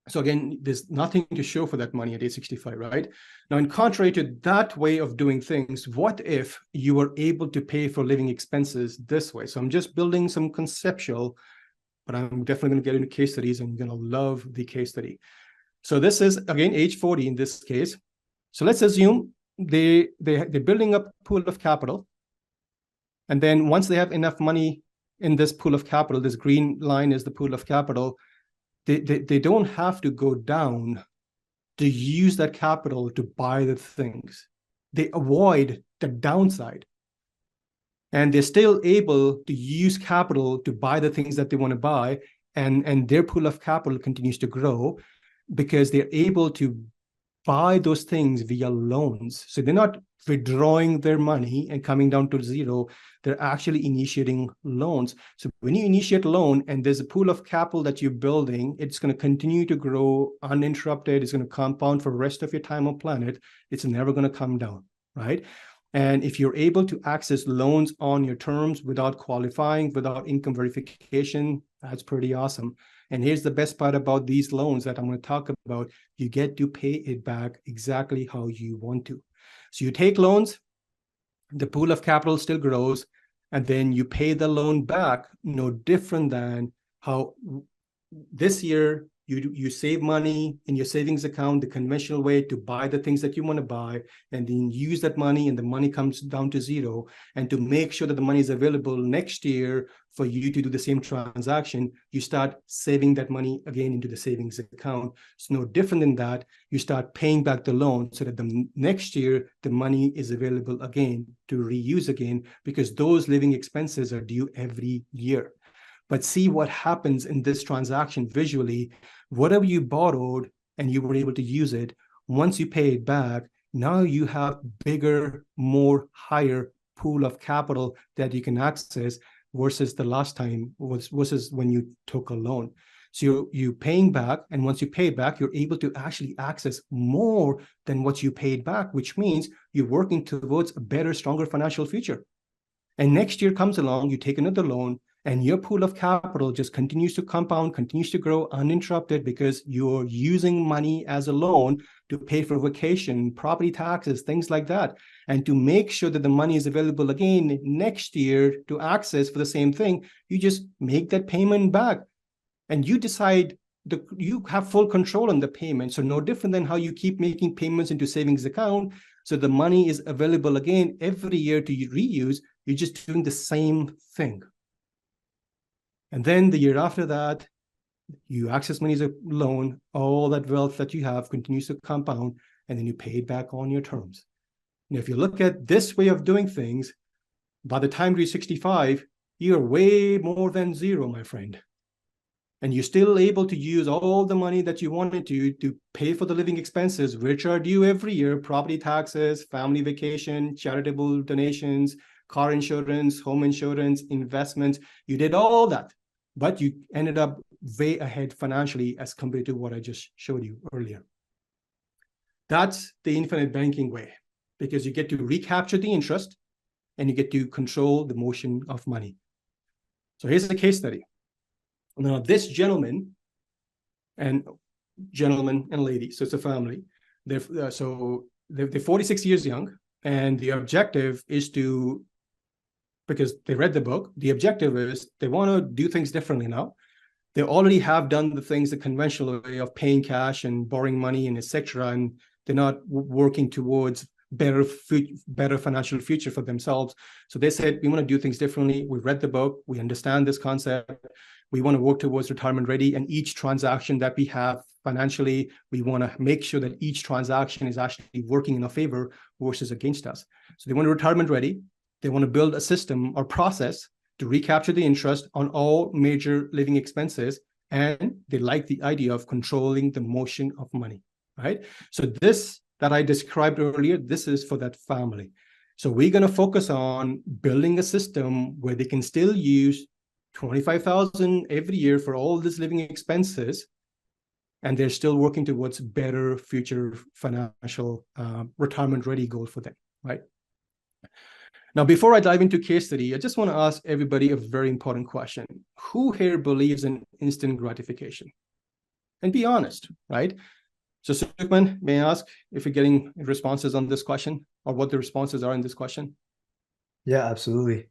so again, there's nothing to show for that money at age 65, right? Now, in contrary to that way of doing things, what if you were able to pay for living expenses this way? So I'm just building some conceptual, but I'm definitely going to get into case studies, and you're going to love the case study. So this is, again, age 40 in this case. So let's assume they're building up a pool of capital. And then once they have enough money in this pool of capital, this green line is the pool of capital, they don't have to go down to use that capital to buy the things. They avoid the downside. And they're still able to use capital to buy the things that they want to buy. And their pool of capital continues to grow because they're able to buy those things via loans. So they're not withdrawing their money and coming down to zero. They're actually initiating loans. So when you initiate a loan and there's a pool of capital that you're building, it's going to continue to grow uninterrupted. It's going to compound for the rest of your time on planet. It's never going to come down, right? And if you're able to access loans on your terms without qualifying, without income verification, that's pretty awesome. And here's the best part about these loans that I'm going to talk about. You get to pay it back exactly how you want to. So you take loans, the pool of capital still grows, and then you pay the loan back, no different than how this year you save money in your savings account the conventional way to buy the things that you want to buy, and then use that money and the money comes down to zero. And to make sure that the money is available next year for you to do the same transaction, you start saving that money again into the savings account. It's no different than that. You start paying back the loan so that the next year the money is available again to reuse again, because those living expenses are due every year. But see what happens in this transaction visually. Whatever you borrowed and you were able to use it, once you pay it back, now you have bigger, more higher pool of capital that you can access versus the last time, versus when you took a loan. So you're paying back, and once you pay back, you're able to actually access more than what you paid back, which means you're working towards a better, stronger financial future. And next year comes along, you take another loan, and your pool of capital just continues to compound, continues to grow uninterrupted, because you're using money as a loan to pay for vacation, property taxes, things like that. And to make sure that the money is available again next year to access for the same thing, you just make that payment back. And you decide, you have full control on the payment. So no different than how you keep making payments into savings account. So the money is available again every year to reuse. You're just doing the same thing. And then the year after that, you access money as a loan, all that wealth that you have continues to compound, and then you pay it back on your terms. And if you look at this way of doing things, by the time you're 65, you're way more than zero, my friend. And you're still able to use all the money that you wanted to pay for the living expenses, which are due every year: property taxes, family vacation, charitable donations, car insurance, home insurance, investments. You did all that, but you ended up way ahead financially as compared to what I just showed you earlier. That's the infinite banking way, because you get to recapture the interest and you get to control the motion of money. So here's the case study. Now, this gentleman and lady, so it's a family. They're 46 years young, and the objective is to, because they read the book, the objective is they want to do things differently now. They already have done the things the conventional way of paying cash and borrowing money and etc., and they're not working towards better financial future for themselves. So they said, we want to do things differently. We read the book. We understand this concept. We want to work towards retirement ready. And each transaction that we have financially, we want to make sure that each transaction is actually working in our favor versus against us. So they want to retirement ready. They want to build a system or process to recapture the interest on all major living expenses. And they like the idea of controlling the motion of money, right? So this that I described earlier, this is for that family. So we're going to focus on building a system where they can still use $25,000 every year for all these living expenses, and they're still working towards better future financial retirement ready goal for them, right? Now, before I dive into case study, I just want to ask everybody a very important question. Who here believes in instant gratification? And be honest, right? So Sukhman, may I ask if you're getting responses on this question, or what the responses are in this question? Yeah, absolutely.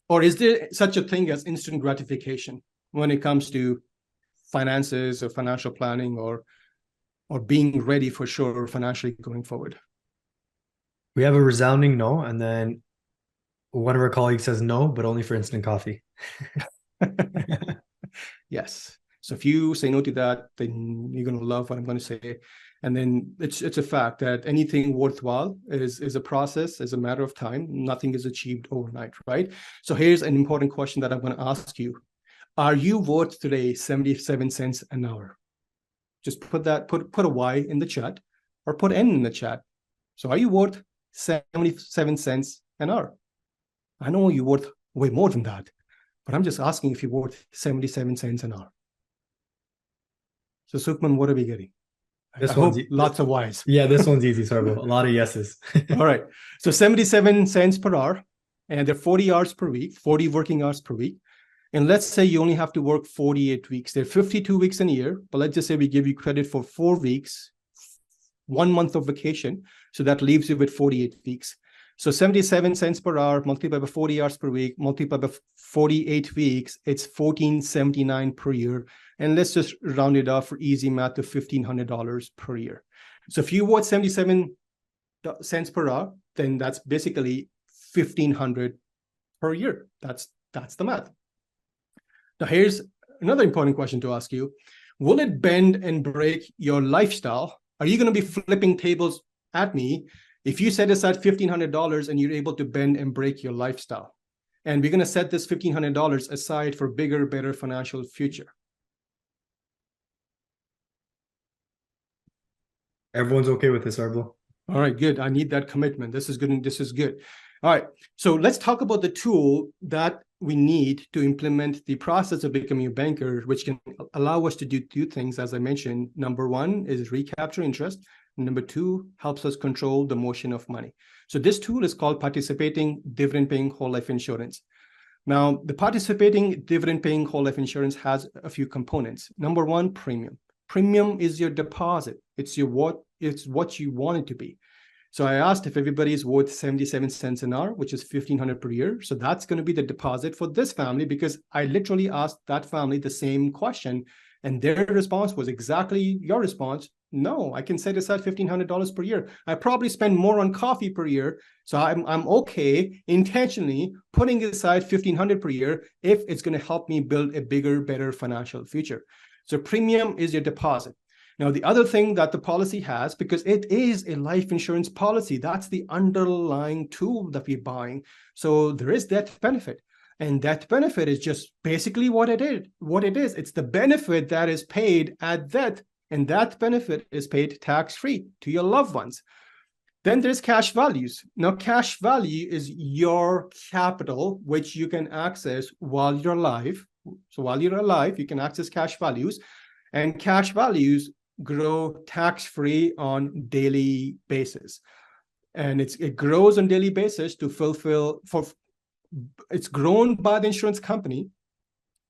Or is there such a thing as instant gratification when it comes to finances or financial planning, or being ready for sure financially going forward? We have a resounding no, and then one of our colleagues says no, but only for instant coffee. Yes. So if you say no to that, then you're going to love what I'm going to say. And then it's a fact that anything worthwhile is a process, is a matter of time. Nothing is achieved overnight, right? So here's an important question that I'm going to ask you. Are you worth today 77 cents an hour? Just put a Y in the chat, or put N in the chat. So are you worth 77 cents an hour? I know you're worth way more than that, but I'm just asking if you're worth 77 cents an hour. So Sukhman, what are we getting? This one's lots of Y's. Yeah, this one's easy, Sarbloh. A lot of yeses. All right. So 77 cents per hour, and they're 40 hours per week, 40 working hours per week. And let's say you only have to work 48 weeks. There are 52 weeks in a year, but let's just say we give you credit for 4 weeks, 1 month of vacation. So that leaves you with 48 weeks. So 77 cents per hour multiplied by 40 hours per week, multiplied by 48 weeks, it's $1,479 per year. And let's just round it off for easy math to $1,500 per year. So if you worth 77 cents per hour, then that's basically $1,500 per year. That's the math. Now here's another important question to ask you. Will it bend and break your lifestyle? Are you going to be flipping tables at me if you set aside $1,500 and you're able to bend and break your lifestyle? And we're going to set this $1,500 aside for bigger, better financial future. Everyone's okay with this, Sarbloh. All right, good. I need that commitment. This is good. This is good. All right. So let's talk about the tool that we need to implement the process of becoming a banker, which can allow us to do 2 things, as I mentioned. Number 1 is recapture interest. Number 2 helps us control the motion of money. So this tool is called participating dividend-paying whole life insurance. Now, the participating dividend-paying whole life insurance has a few components. Number 1, premium. Premium is your deposit. It's what you want it to be. So I asked if everybody is worth 77 cents an hour, which is $1,500 per year. So that's going to be the deposit for this family, because I literally asked that family the same question, and their response was exactly your response. No, I can set aside $1,500 per year. I probably spend more on coffee per year. So I'm okay intentionally putting aside $1,500 per year if it's going to help me build a bigger, better financial future. So premium is your deposit. Now, the other thing that the policy has, because it is a life insurance policy, that's the underlying tool that we're buying. So there is death benefit. And that benefit is just basically what it is. It's the benefit that is paid at death. And that benefit is paid tax-free to your loved ones. Then there's cash values. Now, cash value is your capital, which you can access while you're alive, So while you're alive, you can access cash values, and cash values grow tax-free on daily basis. And it grows on daily basis to fulfill it's grown by the insurance company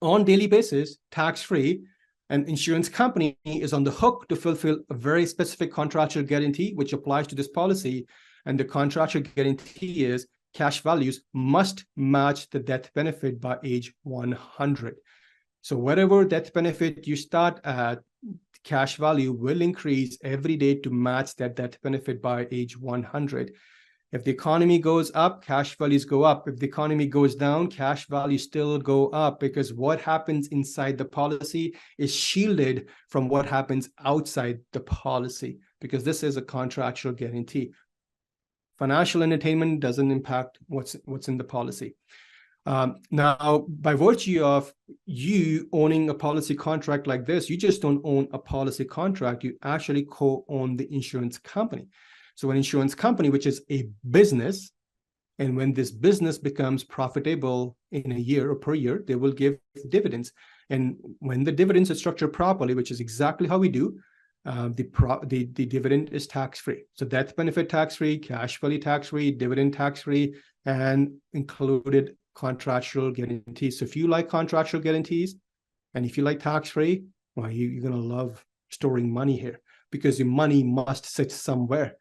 on daily basis, tax-free, and insurance company is on the hook to fulfill a very specific contractual guarantee, which applies to this policy. And the contractual guarantee is cash values must match the death benefit by age 100. So whatever death benefit you start at, cash value will increase every day to match that death benefit by age 100. If the economy goes up, cash values go up. If the economy goes down, cash values still go up, because what happens inside the policy is shielded from what happens outside the policy, because this is a contractual guarantee. Financial entertainment doesn't impact what's in the policy. Now, by virtue of you owning a policy contract like this, you just don't own a policy contract, you actually co-own the insurance company. So an insurance company, which is a business, and when this business becomes profitable in a year or per year, they will give dividends. And when the dividends are structured properly, which is exactly how we do, the dividend is tax-free. So death benefit tax-free, cash value tax-free, dividend tax-free, and included contractual guarantees. So if you like contractual guarantees, and if you like tax-free, well, you're going to love storing money here, because your money must sit somewhere.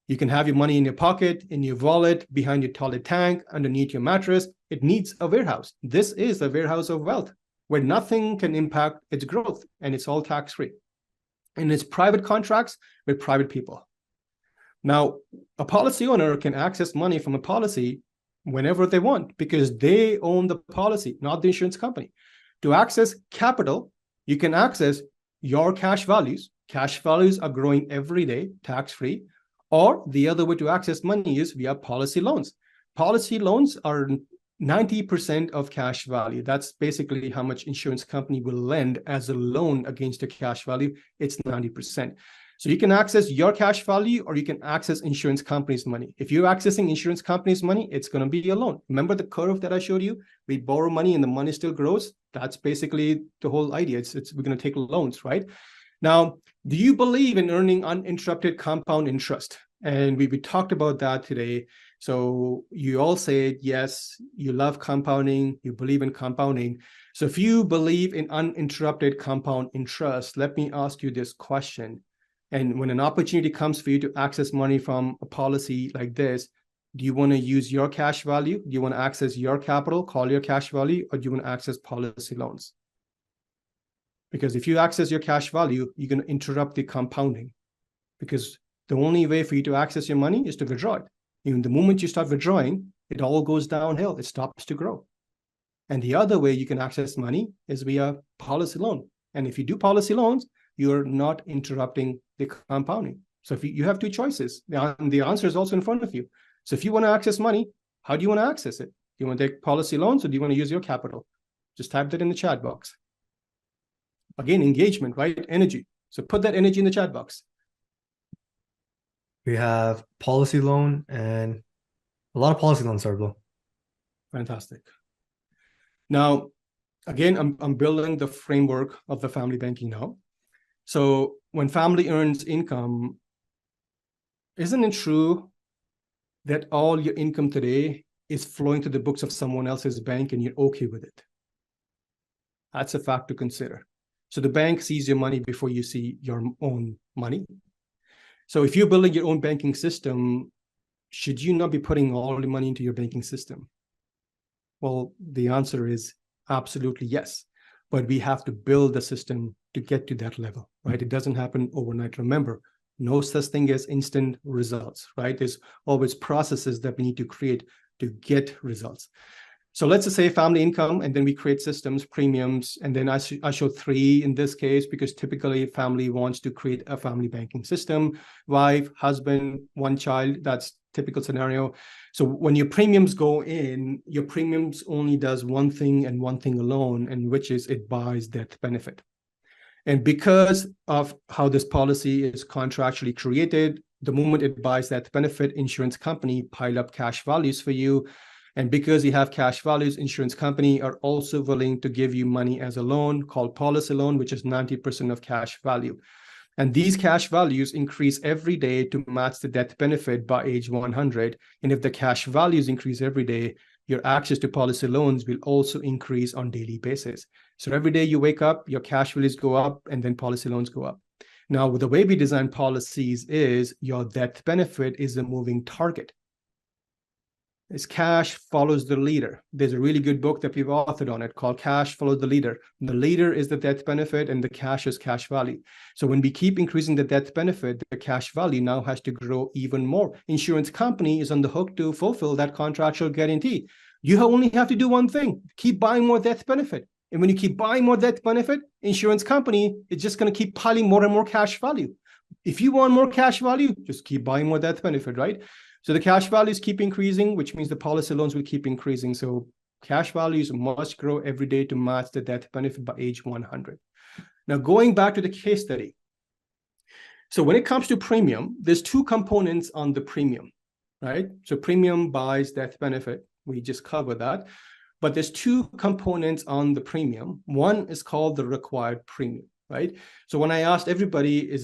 You can have your money in your pocket, in your wallet, behind your toilet tank, underneath your mattress. It needs a warehouse. This is a warehouse of wealth where nothing can impact its growth, and it's all tax-free. And it's private contracts with private people. Now, a policy owner can access money from a policy whenever they want, because they own the policy, not the insurance company. To access capital, you can access your cash values. Cash values are growing every day, tax-free. Or the other way to access money is via policy loans. Policy loans are 90% of cash value. That's basically how much insurance company will lend as a loan against a cash value. It's 90%. So you can access your cash value, or you can access insurance company's money. If you're accessing insurance company's money, it's going to be a loan. Remember the curve that I showed you? We borrow money and the money still grows. That's basically the whole idea. We're going to take loans, right? Now, do you believe in earning uninterrupted compound interest? And we talked about that today. So you all said, yes, you love compounding, you believe in compounding. So if you believe in uninterrupted compound interest, let me ask you this question. And when an opportunity comes for you to access money from a policy like this, do you want to use your cash value? Do you want to access your capital, call your cash value, or do you want to access policy loans? Because if you access your cash value, you're going to interrupt the compounding, because the only way for you to access your money is to withdraw it. Even the moment you start withdrawing, it all goes downhill. It stops to grow. And the other way you can access money is via policy loan. And if you do policy loans, you're not interrupting the compounding. So if you have two choices, the answer is also in front of you. So if you want to access money, how do you want to access it? Do you want to take policy loans, or do you want to use your capital? Just type that in the chat box. Again, engagement, right? Energy. So put that energy in the chat box. We have policy loan and a lot of policy loans, Sarbloh. Fantastic. Now, again, I'm building the framework of the family banking now. So when family earns income, isn't it true that all your income today is flowing to the books of someone else's bank and you're okay with it? That's a fact to consider. So the bank sees your money before you see your own money. So if you're building your own banking system, should you not be putting all the money into your banking system? Well, the answer is absolutely yes. But we have to build the system to get to that level, right? It doesn't happen overnight. Remember, no such thing as instant results, right? There's always processes that we need to create to get results. So let's just say family income, and then we create systems, premiums, and then I show 3 in this case, because typically family wants to create a family banking system, wife, husband, 1 child, that's typical scenario. So when your premiums go in, your premiums only does one thing and one thing alone, and which is it buys death benefit. And because of how this policy is contractually created, the moment it buys that benefit, insurance company pile up cash values for you. And because you have cash values, insurance company are also willing to give you money as a loan called policy loan, which is 90% of cash value. And these cash values increase every day to match the death benefit by age 100. And if the cash values increase every day, your access to policy loans will also increase on daily basis. So every day you wake up, your cash values go up and then policy loans go up. Now, the way we design policies is your death benefit is a moving target. Is cash follows the leader. There's a really good book that we've authored on it called Cash Follows the Leader. The leader is the death benefit and the cash is cash value. So when we keep increasing the death benefit, the cash value now has to grow even more. Insurance company is on the hook to fulfill that contractual guarantee. You only have to do one thing, keep buying more death benefit. And when you keep buying more death benefit, insurance company is just going to keep piling more and more cash value. If you want more cash value, just keep buying more death benefit, right? So the cash values keep increasing, which means the policy loans will keep increasing. So cash values must grow every day to match the death benefit by age 100. Now, going back to the case study. So when it comes to premium, there's two components on the premium, right? So premium buys death benefit. We just covered that. But there's two components on the premium. One is called the required premium, right? So when I asked everybody,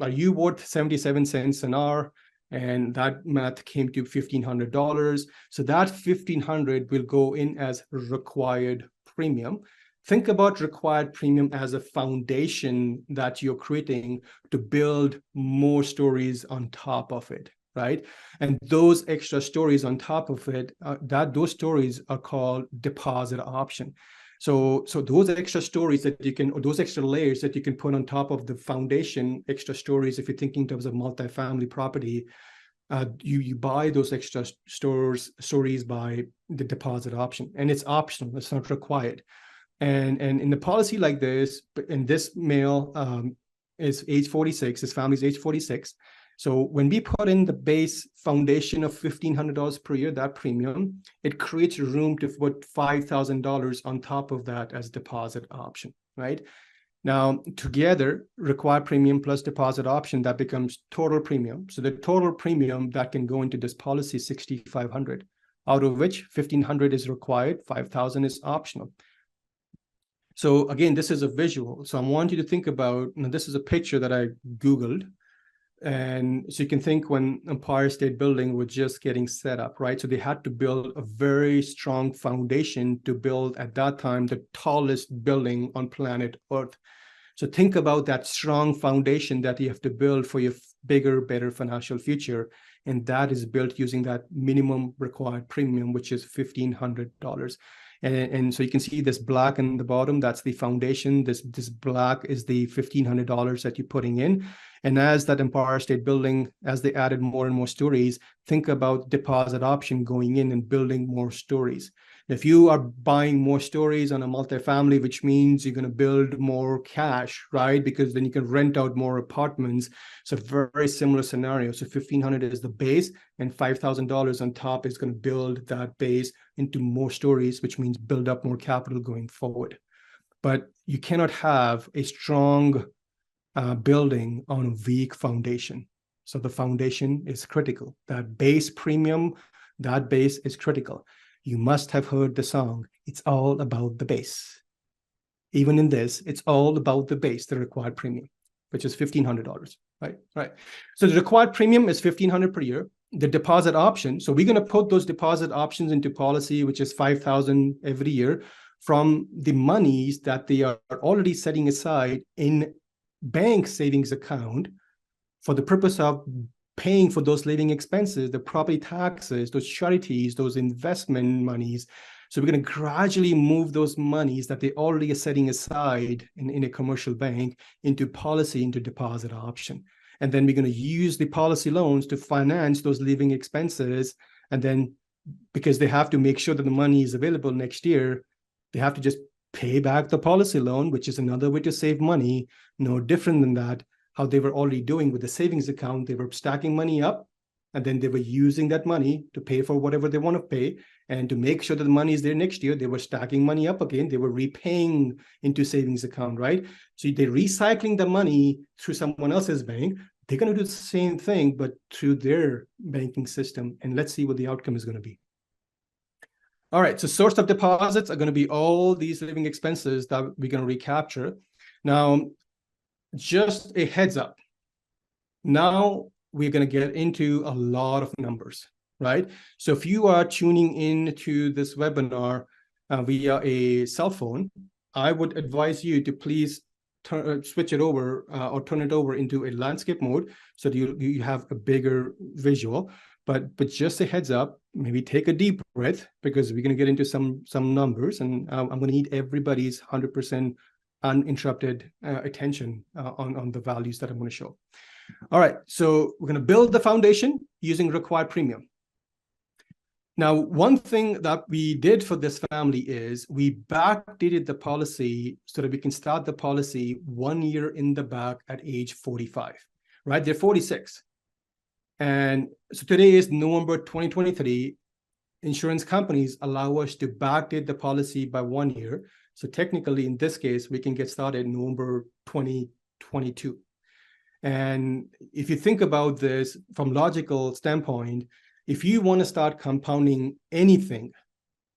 are you worth 77 cents an hour? And that math came to $1,500. So that $1,500 will go in as required premium. Think about required premium as a foundation that you're creating to build more stories on top of it, right? And those extra stories on top of it, those stories are called deposit option. So those extra stories that you can, or those extra layers that you can put on top of the foundation, extra stories, if you're thinking in terms of multifamily property, you buy those extra stories by the deposit option, and it's optional, it's not required. And in the policy like this, and this male is age 46, his family's age 46. So when we put in the base foundation of $1,500 per year, that premium, it creates room to put $5,000 on top of that as deposit option, right? Now, together, required premium plus deposit option, that becomes total premium. So the total premium that can go into this policy is $6,500, out of which $1,500 is required, $5,000 is optional. So again, this is a visual. So I want you to think about, this is a picture that I Googled. And so you can think when Empire State Building was just getting set up, right? So they had to build a very strong foundation to build at that time the tallest building on planet Earth. So think about that strong foundation that you have to build for your bigger, better financial future. And that is built using that minimum required premium, which is $1,500. And so you can see this black in the bottom, that's the foundation. This black is the $1,500 that you're putting in. And as that Empire State Building, as they added more and more stories, think about deposit option going in and building more stories. If you are buying more stories on a multifamily, which means you're going to build more cash, right? Because then you can rent out more apartments. So very similar scenario. So $1,500 is the base, and $5,000 on top is going to build that base into more stories, which means build up more capital going forward. But you cannot have a strong building on a weak foundation. So the foundation is critical. That base premium, that base is critical. You must have heard the song, "It's all about the base." Even in this, it's all about the base, the required premium, which is $1,500, right? Right. So the required premium is $1,500 per year. The deposit option, so we're going to put those deposit options into policy, which is $5,000 every year from the monies that they are already setting aside in bank savings account for the purpose of paying for those living expenses, the property taxes, those charities, those investment monies. So we're going to gradually move those monies that they already are setting aside in a commercial bank into policy, into deposit option. And then we're going to use the policy loans to finance those living expenses. And then because they have to make sure that the money is available next year, they have to just pay back the policy loan, which is another way to save money, no different than that. How they were already doing with the savings account, they were stacking money up, and then they were using that money to pay for whatever they want to pay. And to make sure that the money is there next year, they were stacking money up again. They were repaying into savings account, right? So they're recycling the money through someone else's bank. They're going to do the same thing, but through their banking system. And let's see what the outcome is going to be. All right, so source of deposits are going to be all these living expenses that we're going to recapture. Now, just a heads up. Now we're going to get into a lot of numbers, right? So if you are tuning in to this webinar via a cell phone, I would advise you to please switch it over or turn it over into a landscape mode so that you have a bigger visual. But just a heads up, maybe take a deep breath because we're going to get into some numbers, and I'm going to need everybody's 100% uninterrupted attention on the values that I'm going to show. All right, so we're going to build the foundation using required premium. Now, one thing that we did for this family is we backdated the policy so that we can start the policy 1 year in the back at age 45, right? They're 46. And so today is November 2023. Insurance companies allow us to backdate the policy by 1 year. So technically, in this case, we can get started November 2022. And if you think about this from logical standpoint, if you want to start compounding anything,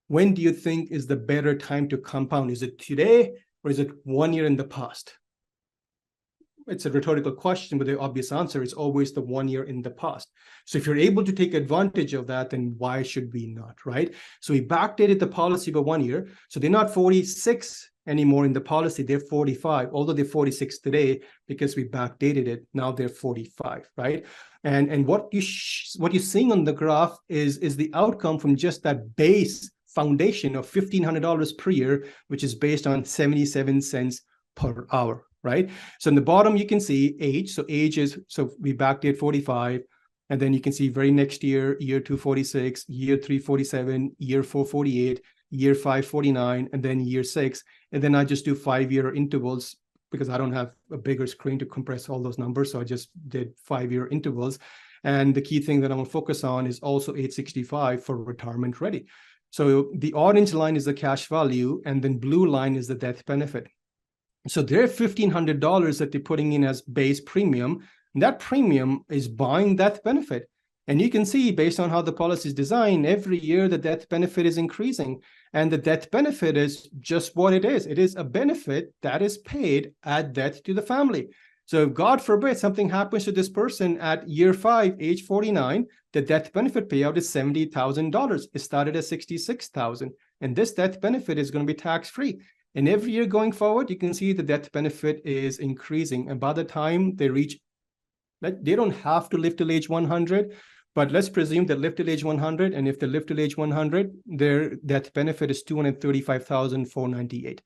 when do you think is the better time to compound? Is it today or is it 1 year in the past? It's a rhetorical question, but the obvious answer is always the 1 year in the past. So if you're able to take advantage of that, then why should we not, right? So we backdated the policy by 1 year. So they're not 46 anymore in the policy, they're 45, although they're 46 today because we backdated it. Now they're 45, right? And what you're seeing on the graph is the outcome from just that base foundation of $1,500 per year, which is based on 77 cents per hour, right? So in the bottom, you can see age. So age is, so we backdate 45, and then you can see very next year, year 2, 46, year 3, 47, year 4, 48, year 5, 49, and then year 6. And then I just do 5-year intervals because I don't have a bigger screen to compress all those numbers. So I just did 5-year intervals. And the key thing that I'm going to focus on is also age 65 for retirement ready. So the orange line is the cash value, and then blue line is the death benefit. So their $1,500 that they're putting in as base premium, that premium is buying death benefit. And you can see based on how the policy is designed, every year the death benefit is increasing. And the death benefit is just what it is. It is a benefit that is paid at death to the family. So if God forbid something happens to this person at year 5, age 49, the death benefit payout is $70,000. It started at $66,000. And this death benefit is going to be tax-free. And every year going forward, you can see the death benefit is increasing. And by the time they reach, they don't have to live till age 100, but let's presume they live till age 100. And if they live till age 100, their death benefit is $235,498.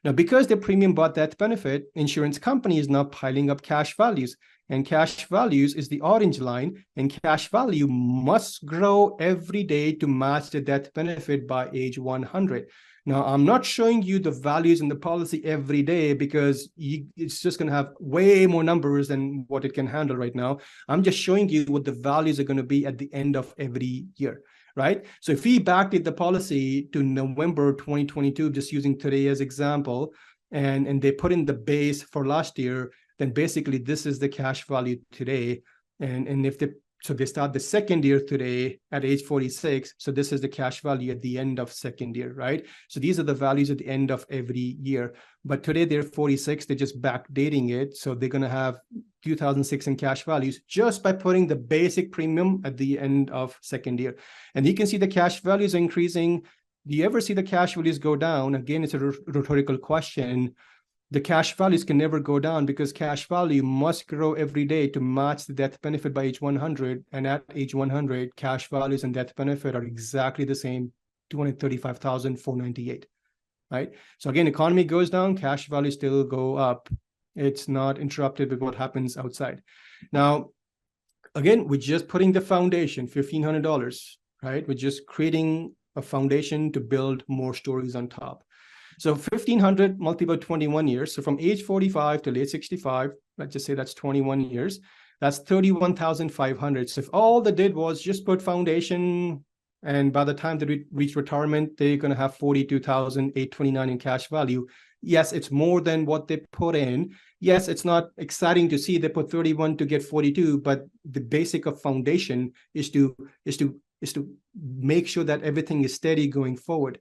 Now, because the premium bought death benefit, insurance company is now piling up cash values. And cash values is the orange line. And cash value must grow every day to match the death benefit by age 100. Now, I'm not showing you the values in the policy every day because it's just going to have way more numbers than what it can handle right now. I'm just showing you what the values are going to be at the end of every year, right? So if we backdate the policy to November 2022, just using today as example, and they put in the base for last year, then basically this is the cash value today. And if they start the second year today at age 46. So this is the cash value at the end of second year, right? So these are the values at the end of every year. But today they're 46. They're just backdating it. So they're going to have 2006 in cash values just by putting the basic premium at the end of second year. And you can see the cash values are increasing. Do you ever see the cash values go down? Again, it's a rhetorical question. The cash values can never go down because cash value must grow every day to match the death benefit by age 100. And at age 100, cash values and death benefit are exactly the same, $235,498, right? So again, economy goes down, cash values still go up. It's not interrupted with what happens outside. Now, again, we're just putting the foundation, $1,500, right? We're just creating a foundation to build more stories on top. So 1,500 multiplied by 21 years. So from age 45 to age 65, let's just say that's 21 years. That's 31,500. So if all they did was just put foundation, and by the time they reach retirement, they're going to have 42,829 in cash value. Yes, it's more than what they put in. Yes, it's not exciting to see they put 31 to get 42, but the basic of foundation is to is to make sure that everything is steady going forward.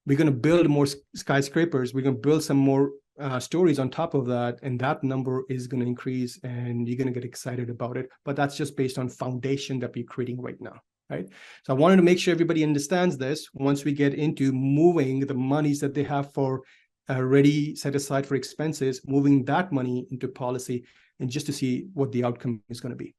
We're going to build more skyscrapers. We're going to build some more stories on top of that, and that number is going to increase, and you're going to get excited about it. But that's just based on foundation that we're creating right now, right? So I wanted to make sure everybody understands this. Once we get into moving the monies that they have for already set aside for expenses, moving that money into policy, and just to see what the outcome is going to be.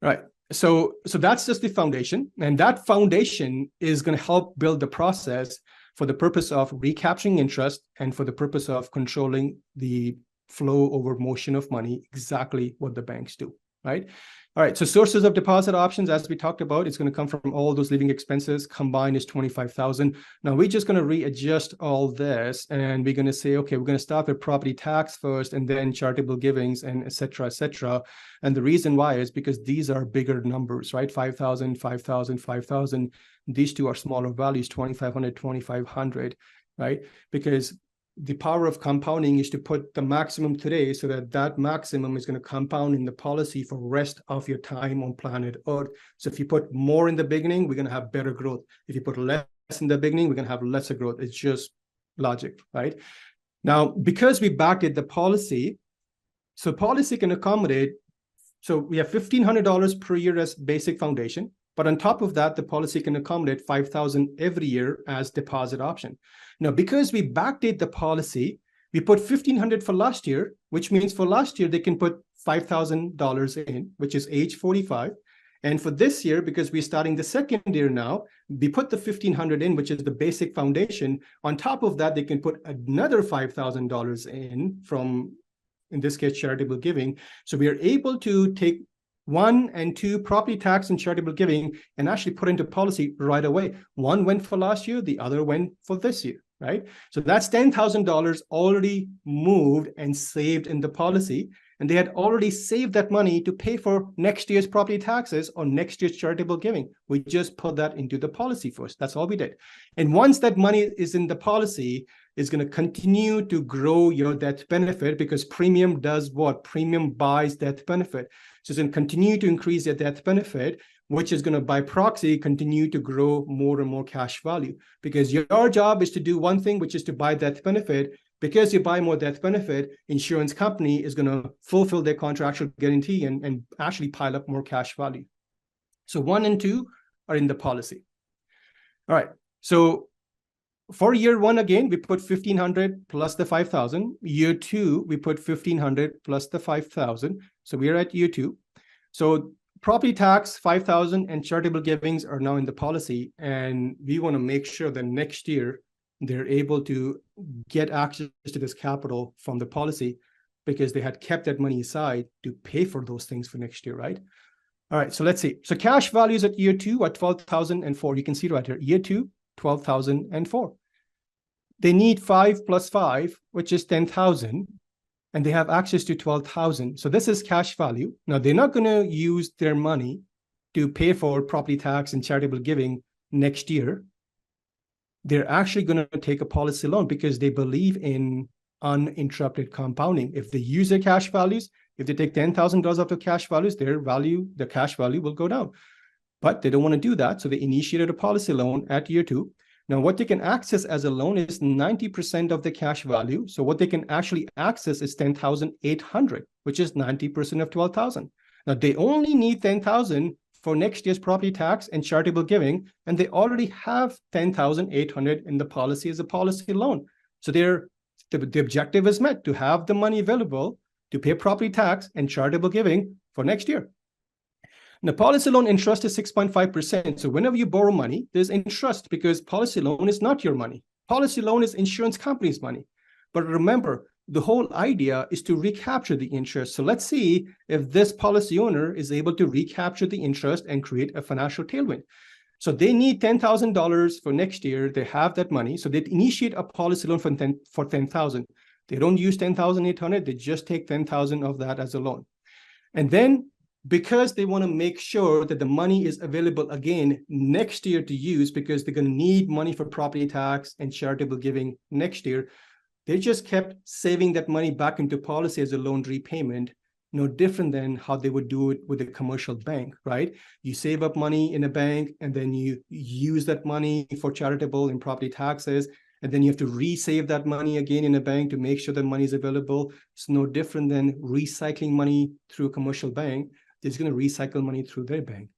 All right. So that's just the foundation, and that foundation is going to help build the process for the purpose of recapturing interest and for the purpose of controlling the flow over motion of money, exactly what the banks do, right? All right, so sources of deposit options, as we talked about, it's going to come from all those living expenses. Combined is 25,000. Now we're just going to readjust all this, and we're going to say, okay, we're going to start with property tax first, and then charitable givings, and et cetera, et cetera. And the reason why is because these are bigger numbers, right? 5,000, 5,000, 5,000. These two are smaller values, 2,500, 2,500, right? Because the power of compounding is to put the maximum today so that that maximum is going to compound in the policy for the rest of your time on planet Earth. So if you put more in the beginning, we're going to have better growth. If you put less in the beginning, we're going to have lesser growth. It's just logic, right? Now, because we backdated the policy, so policy can accommodate, so we have $1,500 per year as basic foundation. But on top of that, the policy can accommodate 5,000 every year as deposit option. Now, because we backdate the policy, we put 1,500 for last year, which means for last year, they can put $5,000 in, which is age 45. And for this year, because we're starting the second year now, we put the 1,500 in, which is the basic foundation. On top of that, they can put another $5,000 in from, in this case, charitable giving. So we are able to take 1 and 2 property tax and charitable giving and actually put into policy right away. One went for last year, the other went for this year, right? So that's $10,000 already moved and saved in the policy. And they had already saved that money to pay for next year's property taxes or next year's charitable giving. We just put that into the policy first. That's all we did. And once that money is in the policy, it's going to continue to grow your death benefit, because premium does what? Premium buys death benefit. So it's going to continue to increase your death benefit, which is going to, by proxy, continue to grow more and more cash value. Because your job is to do one thing, which is to buy death benefit. Because you buy more death benefit, insurance company is going to fulfill their contractual guarantee and actually pile up more cash value. So 1 and 2 are in the policy. All right. So for year 1, again, we put 1,500 plus the 5,000. Year 2, we put 1,500 plus the 5,000. So we are at year 2. So property tax, 5,000, and charitable givings are now in the policy. And we want to make sure that next year they're able to get access to this capital from the policy, because they had kept that money aside to pay for those things for next year, right? All right, so let's see. So cash values at year 2 are 12,004. You can see right here, year 2, 12,004. They need 5 plus 5, which is 10,000, and they have access to 12,000. So this is cash value. Now, they're not going to use their money to pay for property tax and charitable giving next year. They're actually going to take a policy loan because they believe in uninterrupted compounding. If they use their cash values, if they take $10,000 out of cash values, their value, the cash value will go down. But they don't want to do that. So they initiated a policy loan at year 2. Now, what they can access as a loan is 90% of the cash value. So what they can actually access is 10,800, which is 90% of 12,000. Now, they only need 10,000 for next year's property tax and charitable giving, and they already have 10,800 in the policy as a policy loan. So the objective is met, to have the money available to pay property tax and charitable giving for next year. Now, policy loan interest is 6.5%. So whenever you borrow money, there's interest, because policy loan is not your money. Policy loan is insurance company's money. But remember, the whole idea is to recapture the interest. So let's see if this policy owner is able to recapture the interest and create a financial tailwind. So they need $10,000 for next year. They have that money. So they initiate a policy loan for 10,000. They don't use 10,800. They just take 10,000 of that as a loan. And then, because they want to make sure that the money is available again next year to use, because they're going to need money for property tax and charitable giving next year, they just kept saving that money back into policy as a loan repayment. no different than how they would do it with a commercial bank, right? You save up money in a bank and then you use that money for charitable and property taxes, and then you have to resave that money again in a bank to make sure that money is available. It's no different than recycling money through a commercial bank. They're just going to recycle money through their bank.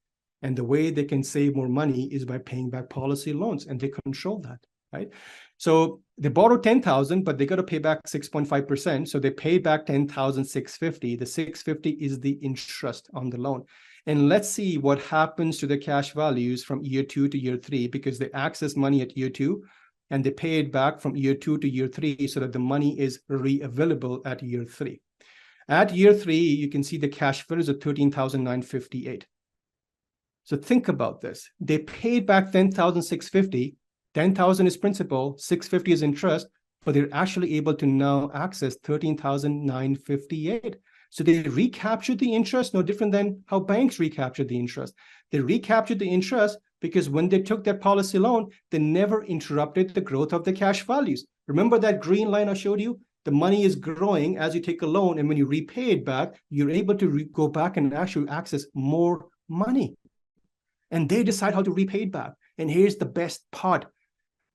And the way they can save more money is by paying back policy loans, and they control that, right? So they borrowed 10,000, but they got to pay back 6.5%. So they paid back 10,650. The 650 is the interest on the loan. And let's see what happens to the cash values from year 2 to year 3, because they access money at year 2 and they pay it back from year 2 to year 3 so that the money is re-available at year 3. At year 3, you can see the cash values of 13,958. So think about this. They paid back 10,650. 10,000 is principal, 650 is interest, but they're actually able to now access 13,958. So they recaptured the interest, no different than how banks recaptured the interest. They recaptured the interest because when they took that policy loan, they never interrupted the growth of the cash values. Remember that green line I showed you? The money is growing as you take a loan, and when you repay it back, you're able to go back and actually access more money. And they decide how to repay it back. And here's the best part.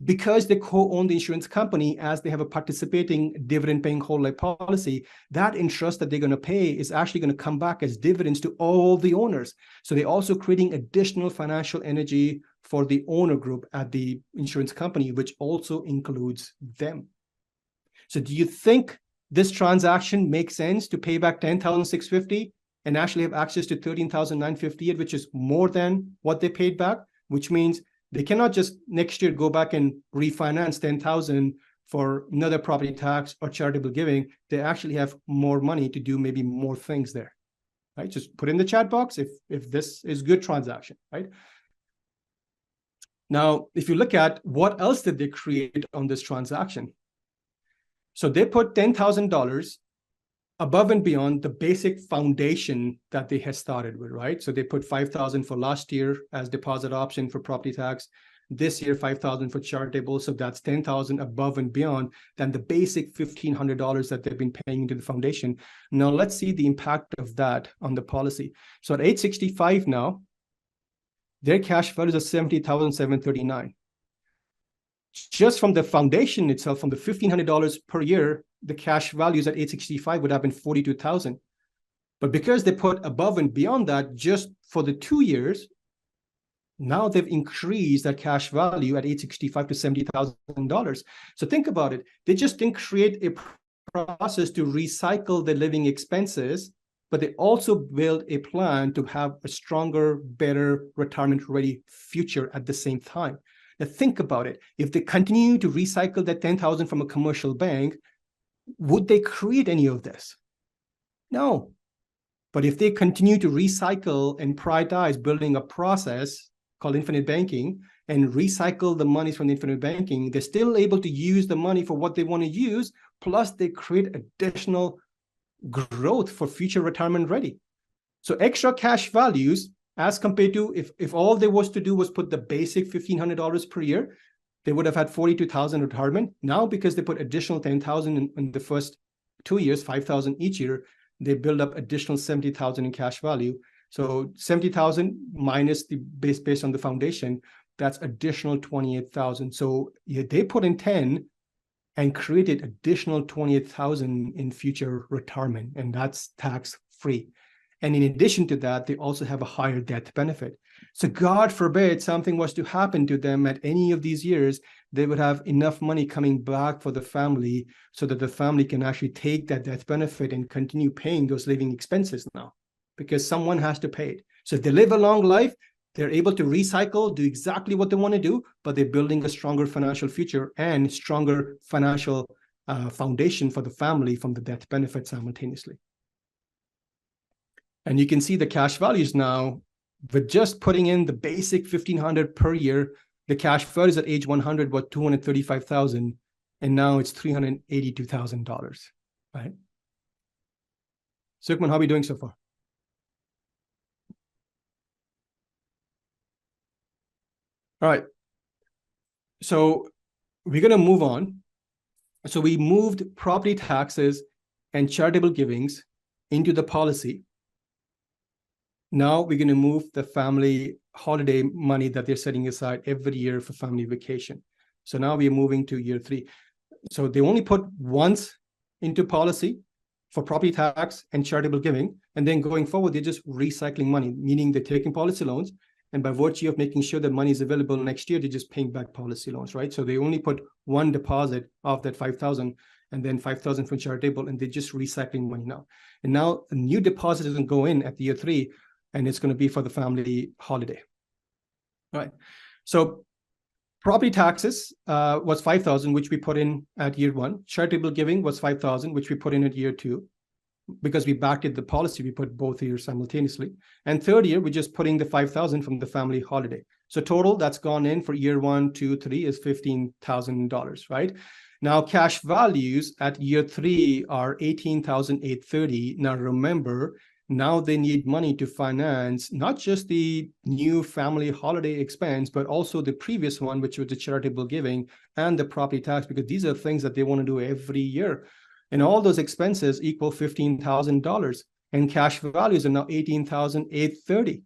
Because they co-own the insurance company, as they have a participating dividend-paying whole life policy, that interest that they're going to pay is actually going to come back as dividends to all the owners. So they're also creating additional financial energy for the owner group at the insurance company, which also includes them. So do you think this transaction makes sense to pay back 10,650 and actually have access to 13,958, which is more than what they paid back, which means they cannot just next year go back and refinance 10,000 for another property tax or charitable giving. They actually have more money to do maybe more things there, right? Just put in the chat box if this is good transaction, right? Now, if you look at what else did they create on this transaction? So they put $10,000 above and beyond the basic foundation that they had started with, right? So they put 5,000 for last year as deposit option for property tax. This year, 5,000 for charitable. So that's 10,000 above and beyond than the basic $1,500 that they've been paying into the foundation. Now let's see the impact of that on the policy. So at age 65 now, their cash values are 70,739. Just from the foundation itself, from the $1,500 per year, the cash values at 865 would have been 42,000. But because they put above and beyond that, just for the 2 years, now they've increased that cash value at 865 to $70,000. So think about it. They just didn't create a process to recycle the living expenses, but they also build a plan to have a stronger, better retirement-ready future at the same time. Now think about it. If they continue to recycle that 10,000 from a commercial bank, would they create any of this? No. But if they continue to recycle and prioritize building a process called infinite banking and recycle the monies from the infinite banking, they're still able to use the money for what they want to use, plus they create additional growth for future retirement ready. So extra cash values, as compared to if all they was to do was put the basic $1,500 per year, they would have had 42,000 retirement. Now, because they put additional 10,000 in the first 2 years, 5,000 each year, they build up additional 70,000 in cash value. So 70,000 minus the based on the foundation, that's additional 28,000. So yeah, they put in 10 and created additional 28,000 in future retirement, and that's tax free. And in addition to that, they also have a higher death benefit. So God forbid something was to happen to them at any of these years, they would have enough money coming back for the family so that the family can actually take that death benefit and continue paying those living expenses now, because someone has to pay it. So if they live a long life, they're able to recycle, do exactly what they want to do, but they're building a stronger financial future and stronger financial foundation for the family from the death benefit simultaneously. And you can see the cash values now, with just putting in the basic $1,500 per year, the cash values at age 100 was $235,000, and now it's $382,000, right? Sukhman, how are we doing so far? All right. So we're going to move on. So we moved property taxes and charitable givings into the policy. Now we're going to move the family holiday money that they're setting aside every year for family vacation. So now we're moving to year 3. So they only put once into policy for property tax and charitable giving. And then going forward, they're just recycling money, meaning they're taking policy loans. And by virtue of making sure that money is available next year, they're just paying back policy loans, right? So they only put one deposit of that 5,000 and then 5,000 from charitable, and they're just recycling money now. And now a new deposit is going to go in at the year 3, and it's going to be for the family holiday. All right. So property taxes was 5,000, which we put in at year 1. Charitable giving was 5,000, which we put in at year 2. Because we backed the policy, we put both years simultaneously. And third year, we're just putting the 5,000 from the family holiday. So total that's gone in for year 1, 2, 3 is $15,000, right? Now cash values at year 3 are $18,830. Now remember, now they need money to finance not just the new family holiday expense, but also the previous one, which was the charitable giving and the property tax, because these are things that they want to do every year. And all those expenses equal $15,000, and cash values are now $18,830.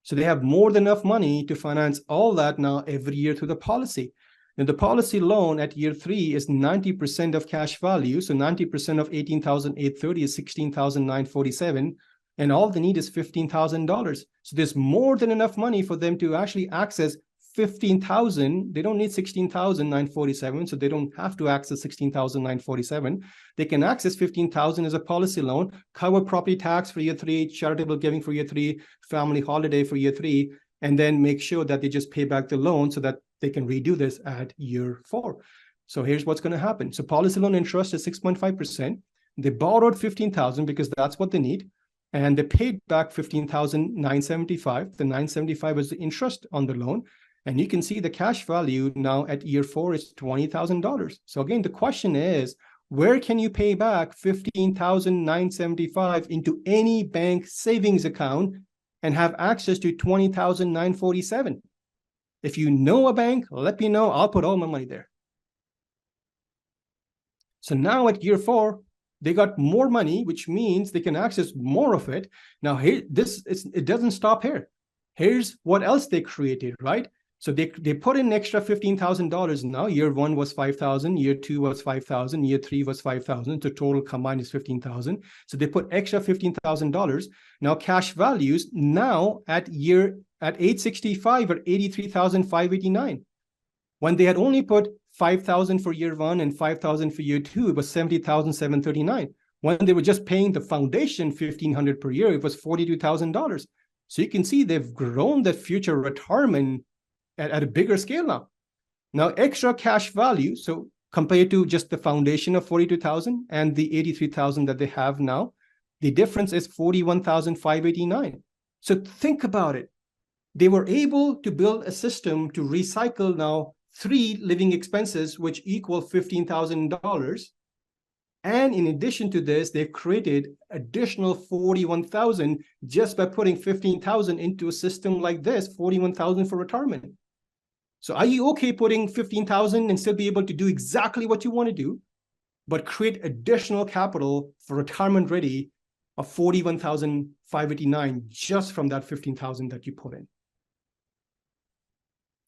So they have more than enough money to finance all that now every year through the policy. And the policy loan at year 3 is 90% of cash value. So 90% of $18,830 is $16,947. And all they need is $15,000. So there's more than enough money for them to actually access 15,000. They don't need 16,947, so they don't have to access 16,947. They can access 15,000 as a policy loan, cover property tax for year 3, charitable giving for year 3, family holiday for year 3, and then make sure that they just pay back the loan so that they can redo this at year 4. So here's what's going to happen. So policy loan interest is 6.5%. They borrowed 15,000 because that's what they need. And they paid back 15,975. The 975 was the interest on the loan. And you can see the cash value now at year 4 is $20,000. So again, the question is, where can you pay back 15,975 into any bank savings account and have access to 20,947? If you know a bank, let me know. I'll put all my money there. So now at year 4, they got more money, which means they can access more of it. Now here, it doesn't stop here. Here's what else they created, right? So they put in extra $15,000 now. Year 1 was 5,000, year 2 was 5,000, year 3 was 5,000. The total combined is 15,000. So they put extra $15,000. Now cash values now at 865 or 83,589. When they had only put 5,000 for year 1 and 5,000 for year 2, it was 70,739. When they were just paying the foundation $1,500 per year, it was $42,000. So you can see they've grown the future retirement at a bigger scale now. Now, extra cash value, so compared to just the foundation of 42,000 and the 83,000 that they have now, the difference is 41,589. So think about it. They were able to build a system to recycle now 3 living expenses, which equal $15,000. And in addition to this, they've created additional 41,000 just by putting 15,000 into a system like this, 41,000 for retirement. So are you okay putting 15,000 and still be able to do exactly what you want to do, but create additional capital for retirement ready of 41,589 just from that 15,000 that you put in?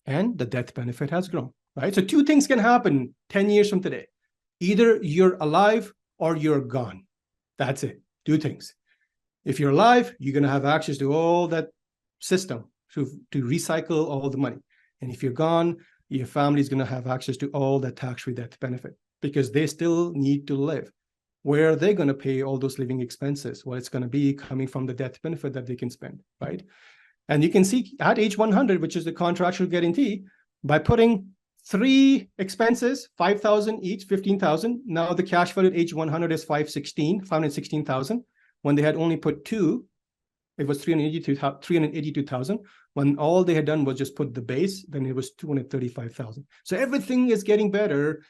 And the death benefit has grown, right? So 2 things can happen 10 years from today. Either you're alive or you're gone. That's it. 2 things. If you're alive, you're going to have access to all that system to recycle all the money. And if you're gone, your family is going to have access to all that tax-free death benefit because they still need to live. Where are they going to pay all those living expenses? Well, it's going to be coming from the death benefit that they can spend, right? And you can see at age 100, which is the contractual guarantee, by putting 3 expenses, 5,000 each, 15,000. Now the cash value at age 100 is 516,000. When they had only put 2, it was 382,000. When all they had done was just put the base, then it was 235,000. So everything is getting better.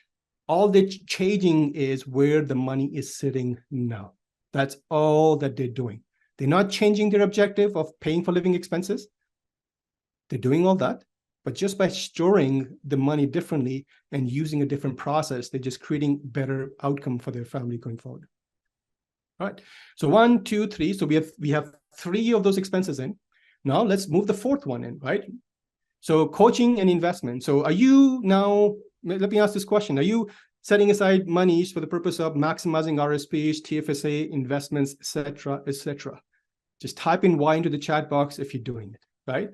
All the changing is where the money is sitting now. That's all that they're doing. They're not changing their objective of paying for living expenses. They're doing all that, but just by storing the money differently and using a different process, they're just creating better outcome for their family going forward. All right. So 1, 2, 3. So we have 3 of those expenses in. Now let's move the 4th one in, right? So coaching and investment. So are you now, let me ask this question. Are you setting aside monies for the purpose of maximizing RSPs, TFSA, investments, etc., etc.? Just type in Y into the chat box if you're doing it, right?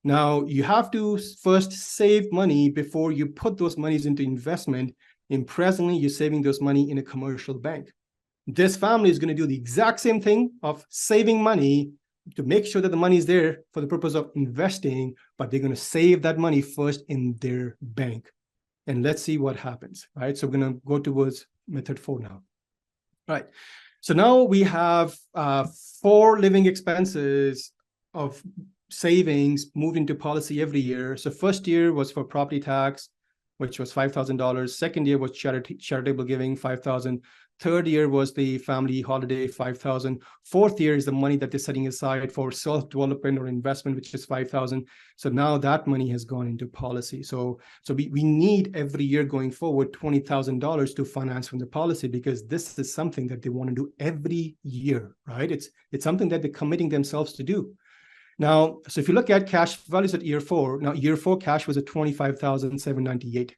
Now, you have to first save money before you put those monies into investment. And presently, you're saving those money in a commercial bank. This family is going to do the exact same thing of saving money to make sure that the money is there for the purpose of investing, but they're going to save that money first in their bank. And let's see what happens, right? So we're going to go towards method 4 now. All right. So now we have 4 living expenses of savings moved into policy every year. So first year was for property tax, which was $5,000. Second year was charitable giving, $5,000. Third year was the family holiday, $5,000. Fourth year is the money that they're setting aside for self-development or investment, which is $5,000. So now that money has gone into policy. So we need every year going forward $20,000 to finance from the policy, because this is something that they want to do every year, right? It's something that they're committing themselves to do. Now, so if you look at cash values at year 4, now year 4 cash was at $25,798.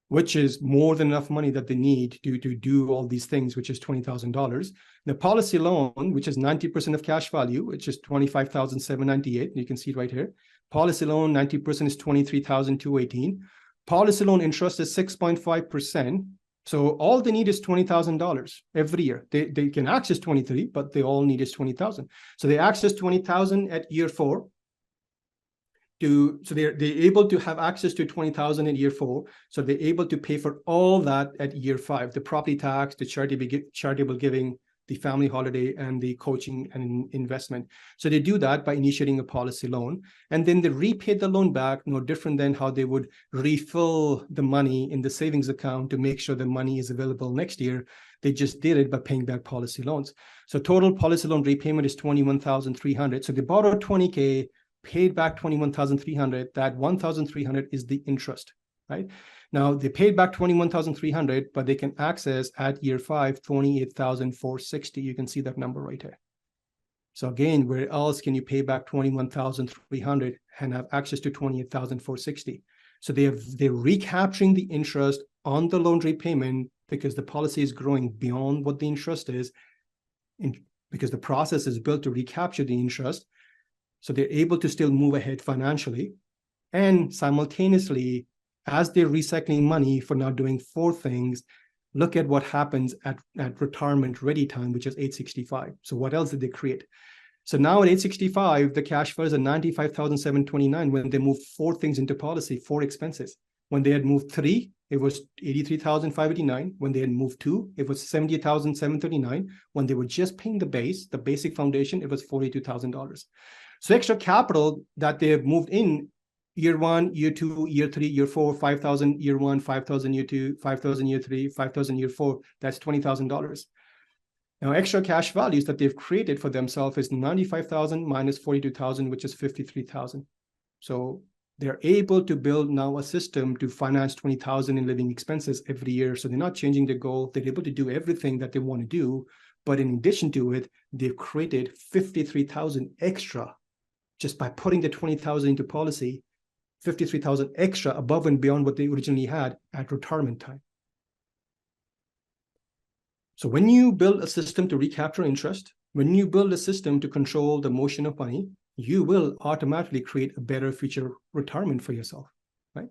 which is more than enough money that they need to do all these things, which is $20,000. The policy loan, which is 90% of cash value, which is $25,798. You can see it right here. Policy loan, 90% is $23,218. Policy loan interest is 6.5%. So all they need is $20,000 every year. They can access 23, but they all need is 20,000. So they access 20,000 at year 4. So they're able to have access to 20,000 in year 4. So they're able to pay for all that at year 5, the property tax, the charitable giving, the family holiday, and the coaching and investment. So they do that by initiating a policy loan, and then they repay the loan back, no different than how they would refill the money in the savings account to make sure the money is available next year. They just did it by paying back policy loans. So total policy loan repayment is $21,300. So they borrowed $20K, paid back $21,300. That $1,300 is the interest, right? Now they paid back $21,300, but they can access at year 5 $28,460. You can see that number right here. So again, where else can you pay back $21,300 and have access to $28,460? So they're recapturing the interest on the loan repayment, because the policy is growing beyond what the interest is, because the process is built to recapture the interest. So they're able to still move ahead financially, and simultaneously, as they're recycling money for now doing 4 things, look at what happens at retirement ready time, which is 865. So what else did they create? So now at 865, the cash flow is at 95,729 when they moved 4 things into policy, 4 expenses. When they had moved 3, it was 83,589. When they had moved 2, it was 70,739. When they were just paying the basic foundation, it was $42,000. So extra capital that they have moved in year 1, year 2, year 3, year 4, 5,000 year 1, 5,000 year 2, 5,000 year 3, 5,000 year 4, that's $20,000. Now, extra cash values that they've created for themselves is 95,000 minus 42,000, which is 53,000. So they're able to build now a system to finance 20,000 in living expenses every year. So they're not changing their goal. They're able to do everything that they want to do. But in addition to it, they've created 53,000 extra just by putting the 20,000 into policy, 53,000 extra above and beyond what they originally had at retirement time. So when you build a system to recapture interest, when you build a system to control the motion of money, you will automatically create a better future retirement for yourself, right?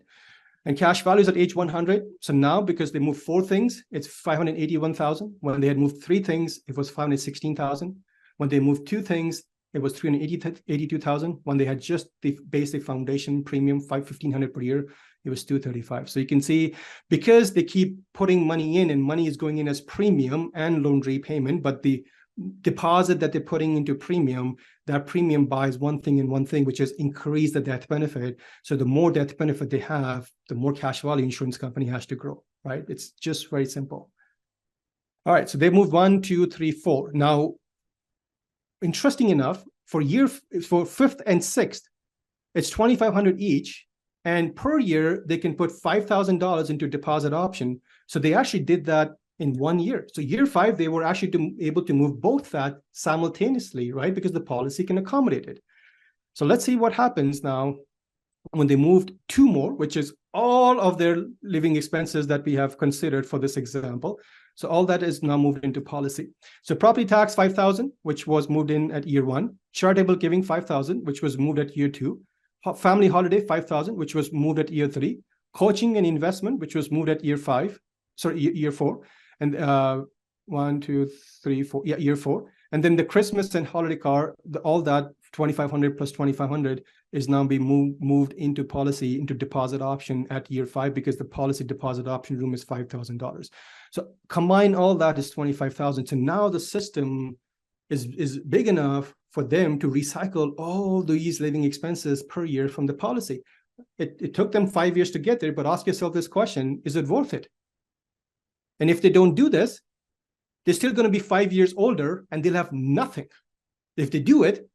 And cash values at age 100. So now, because they moved 4 things, it's 581,000. When they had moved 3 things, it was 516,000. When they moved 2 things, it was 382,000. When they had just the basic foundation premium, $1,500 per year, it was 235. So you can see, because they keep putting money in, and money is going in as premium and loan repayment, but the deposit that they're putting into premium, that premium buys one thing and one thing, which is increase the death benefit. So the more death benefit they have, the more cash value insurance company has to grow, right? It's just very simple. All right, so they moved 1, 2, 3, 4. Now, interesting enough, for 5th and 6th, it's $2,500 each, and per year they can put $5,000 into deposit option. So they actually did that in 1 year. So year 5, they were actually able to move both that simultaneously, right? Because the policy can accommodate it. So let's see what happens now when they moved 2 more, which is all of their living expenses that we have considered for this example. So all that is now moved into policy. So property tax, 5,000, which was moved in at year 1. Charitable giving, 5,000, which was moved at year 2. Family holiday, 5,000, which was moved at year 3. Coaching and investment, which was moved at year 4. And 1, 2, 3, 4, year 4. And then the Christmas and holiday car, all that 2,500 plus 2,500 is now being moved into policy, into deposit option at year 5, because the policy deposit option room is $5,000. So combine all that is 25,000. So now the system is big enough for them to recycle all these living expenses per year from the policy. It took them 5 years to get there, but ask yourself this question: is it worth it? And if they don't do this, they're still going to be 5 years older and they'll have nothing. If they do it,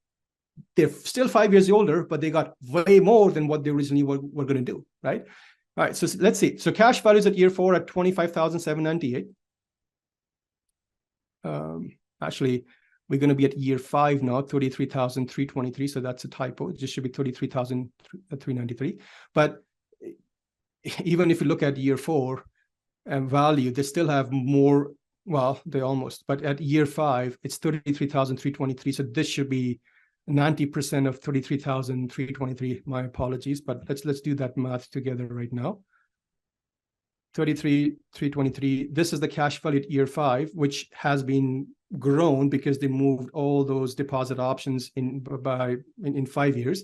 they're still 5 years older, but they got way more than what they originally were going to do, right? All right, so let's see. So cash values at year 4 at 25,798. Actually, we're going to be at year 5 now, 33,323. So that's a typo. It just should be 33,393. But even if you look at year 4 value, they still have more. Well, they almost, but at year 5, it's 33,323. So this should be 90% of 33,323. My apologies, but let's do that math together right now. 33,323. This is the cash value at year 5, which has been grown because they moved all those deposit options in 5 years.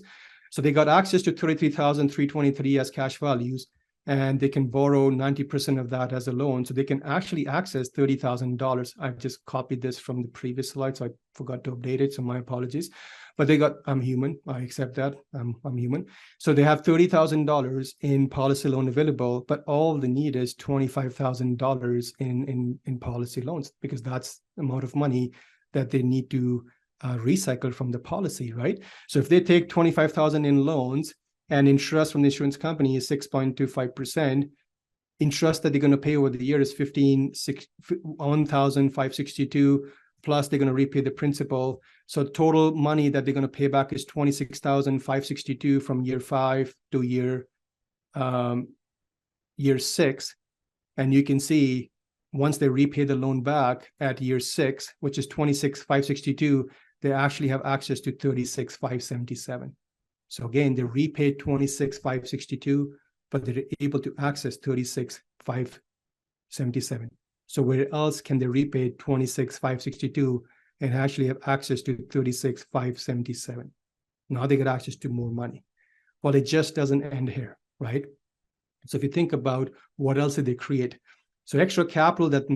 So they got access to 33,323 as cash values, and they can borrow 90% of that as a loan. So they can actually access $30,000. I've just copied this from the previous slide, so I forgot to update it, so my apologies. But they got, I'm human, I accept that, I'm human. So they have $30,000 in policy loan available, but all they need is $25,000 in policy loans, because that's the amount of money that they need to recycle from the policy, right? So if they take $25,000 in loans, and interest from the insurance company is 6.25%. Interest that they're going to pay over the year is $1,562, plus they're going to repay the principal. So total money that they're going to pay back is $26,562 from year 5 to year 6. And you can see once they repay the loan back at year 6, which is $26,562, they actually have access to $36,577. So again, they repaid $26,562, but they're able to access $36,577. So where else can they repay $26,562 and actually have access to $36,577? Now they get access to more money. Well, it just doesn't end here, right? So if you think about what else did they create? So extra capital that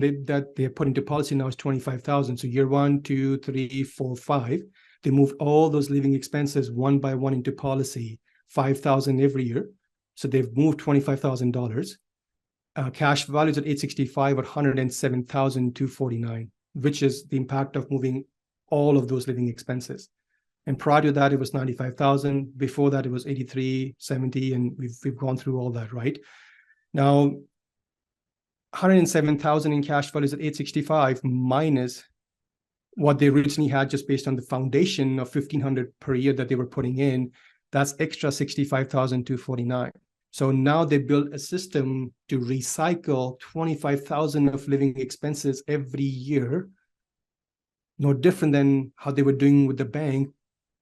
they put into policy now is 25,000. So year 1, 2, 3, 4, 5. They moved all those living expenses one by one into policy, 5,000 every year. So they've moved $25,000. Cash values at 865 at 107,249, which is the impact of moving all of those living expenses. And prior to that, it was 95,000. Before that, it was 8370, and we've gone through all that, right? Now, 107,000 in cash values at 865 minus what they originally had just based on the foundation of 1,500 per year that they were putting in, that's extra 65,249. So now they built a system to recycle 25,000 of living expenses every year. No different than how they were doing with the bank.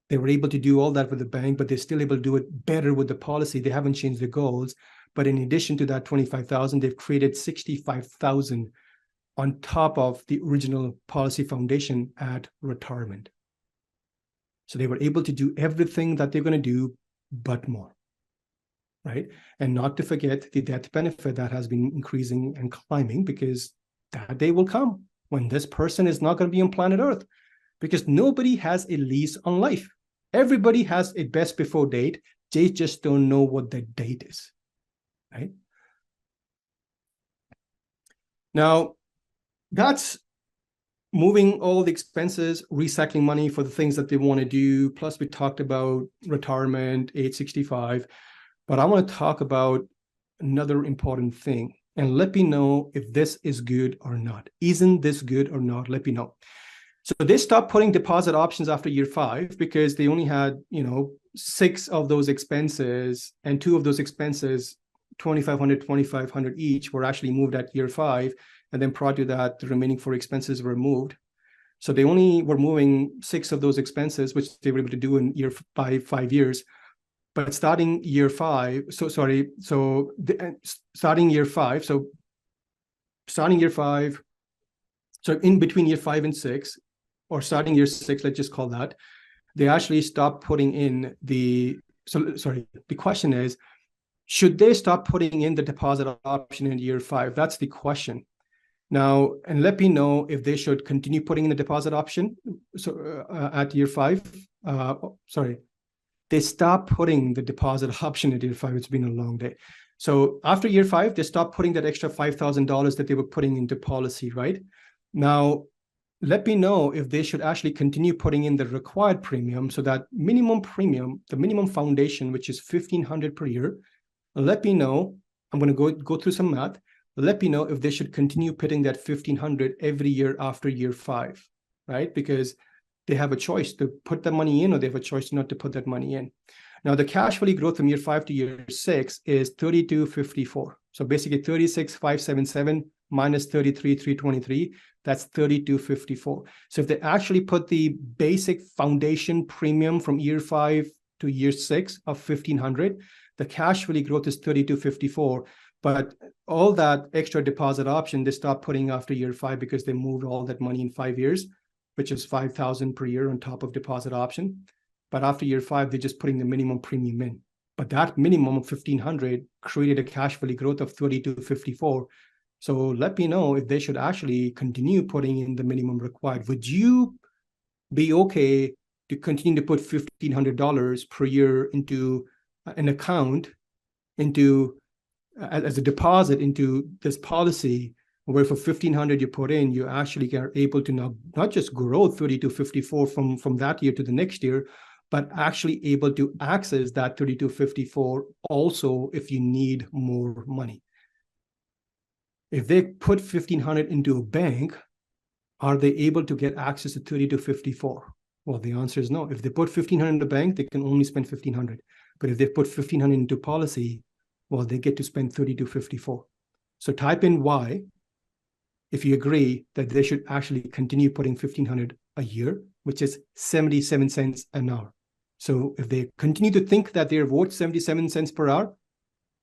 They were able to do all that with the bank, but they're still able to do it better with the policy. They haven't changed the goals. But in addition to that 25,000, they've created 65,000 on top of the original policy foundation at retirement. So they were able to do everything that they're going to do, but more, right? And not to forget the death benefit that has been increasing and climbing, because that day will come when this person is not going to be on planet Earth, because nobody has a lease on life. Everybody has a best before date. They just don't know what the date is, right? Now, that's moving all the expenses, recycling money for the things that they want to do. Plus, we talked about retirement, age 65. But I want to talk about another important thing. and let me know if this is good or not. Isn't this good or not? Let me know. So they stopped putting deposit options after year 5 because they only had, 6 of those expenses, and 2 of those expenses, 2,500 each, were actually moved at year 5. And then prior to that, the remaining 4 expenses were moved. So they only were moving 6 of those expenses, which they were able to do in year 5 years. But starting year 5, starting year 5, so in between year 5 and 6, or starting year 6, let's just call that, they actually stopped putting in the question is, should they stop putting in the deposit option in year 5? That's the question. Now, and let me know if they should continue putting in the deposit option. So at year 5, they stopped putting the deposit option at year 5. It's been a long day. So after year 5, they stopped putting that extra $5,000 that they were putting into policy, right? Now, let me know if they should actually continue putting in the required premium, so that minimum premium, the minimum foundation, which is $1,500 per year. Let me know. I'm going to go through some math. Let me know if they should continue putting that $1,500 every year after year 5, right? Because they have a choice to put the money in, or they have a choice not to put that money in. Now, the cash value growth from year 5 to year 6 is 3254. So basically 36,577 minus 33,323, that's 3254. So if they actually put the basic foundation premium from year 5 to year 6 of 1,500, the cash value growth is 3254. But all that extra deposit option, they stopped putting after year 5 because they moved all that money in 5 years, which is 5,000 per year on top of deposit option. But after year 5, they're just putting the minimum premium in. But that minimum of 1,500 created a cash value growth of 3254. So let me know if they should actually continue putting in the minimum required. Would you be okay to continue to put $1,500 per year into an account, as a deposit into this policy, where for $1,500 you put in, you actually are able to now not just grow 3254 from that year to the next year, but actually able to access that 3254 also if you need more money. If they put $1,500 into a bank, are they able to get access to 3254? Well, the answer is no. If they put $1,500 in the bank, they can only spend $1,500. But if they put $1,500 into policy, well, they get to spend 3254. So type in Y if you agree that they should actually continue putting $1,500 a year, which is 77 cents an hour. So if they continue to think that they're worth 77 cents per hour,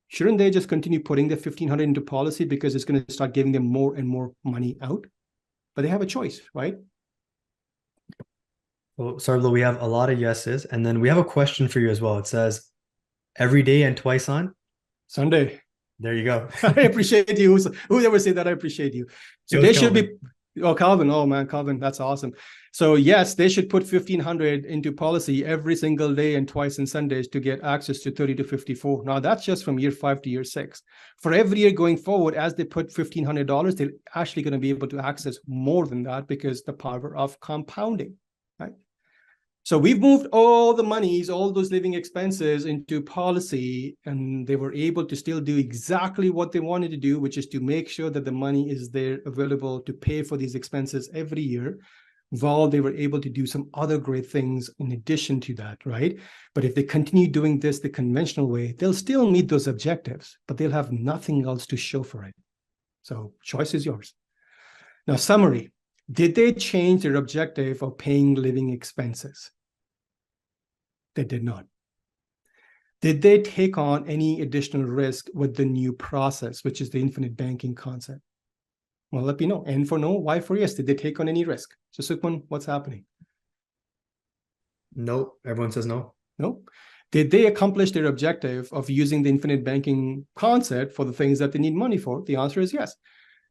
shouldn't they just continue putting the $1,500 into policy, because it's going to start giving them more and more money out? But they have a choice, right? Well, Sarbloh, we have a lot of yeses, and then we have a question for you as well. It says, every day and twice on Sunday. There you go. I appreciate you. Whoever said that, I appreciate you. So they should be, Calvin. Oh man, Calvin, that's awesome. So yes, they should put $1,500 into policy every single day and twice on Sundays to get access to 3254. Now that's just from year 5 to year 6. For every year going forward, as they put $1,500, they're actually going to be able to access more than that, because the power of compounding, right? So we've moved all the monies, all those living expenses into policy, and they were able to still do exactly what they wanted to do, which is to make sure that the money is there available to pay for these expenses every year, while they were able to do some other great things in addition to that, right? But if they continue doing this the conventional way, they'll still meet those objectives, but they'll have nothing else to show for it. So choice is yours. Now, summary. Did they change their objective of paying living expenses? They did not. Did they take on any additional risk with the new process, which is the infinite banking concept? Well, let me know. N for no, Y for yes. Did they take on any risk? So Sukman, what's happening? Nope. Everyone says no. Nope. Did they accomplish their objective of using the infinite banking concept for the things that they need money for? The answer is yes.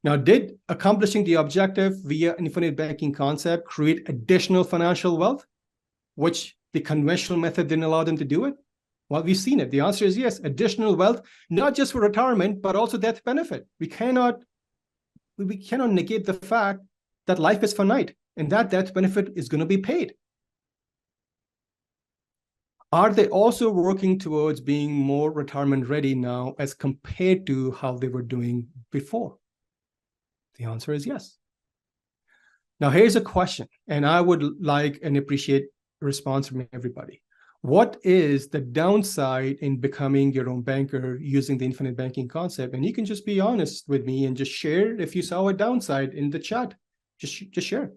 Now, did accomplishing the objective via infinite banking concept create additional financial wealth, which the conventional method didn't allow them to do it? Well, we've seen it. The answer is yes. Additional wealth, not just for retirement, but also death benefit. We cannot negate the fact that life is finite, and that death benefit is going to be paid. Are they also working towards being more retirement ready now as compared to how they were doing before? The answer is yes. Now, here's a question, and I would like and appreciate a response from everybody. What is the downside in becoming your own banker using the infinite banking concept? And you can just be honest with me and just share if you saw a downside in the chat. Just share.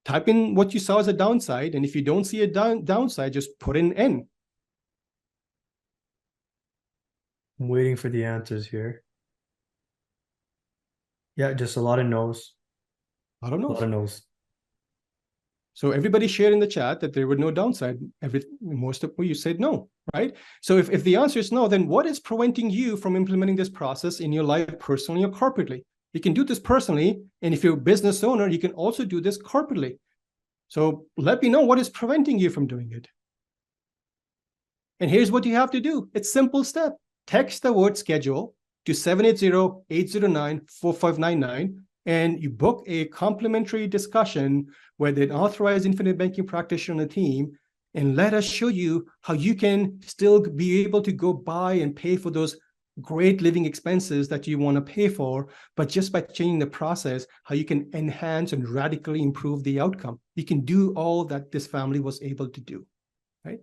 Type in what you saw as a downside, and if you don't see a downside, just put in N. I'm waiting for the answers here. Yeah, just a lot of no's. I don't know. A lot of no's. So everybody shared in the chat that there were no downside. Most of you said no, right? So if the answer is no, then what is preventing you from implementing this process in your life personally or corporately? You can do this personally, and if you're a business owner, you can also do this corporately. So let me know what is preventing you from doing it. And here's what you have to do. It's simple step. Text the word schedule to 780-809-4599, and you book a complimentary discussion with an authorized infinite banking practitioner on the team, and let us show you how you can still be able to go buy and pay for those great living expenses that you want to pay for, but just by changing the process, how you can enhance and radically improve the outcome. You can do all that this family was able to do, right?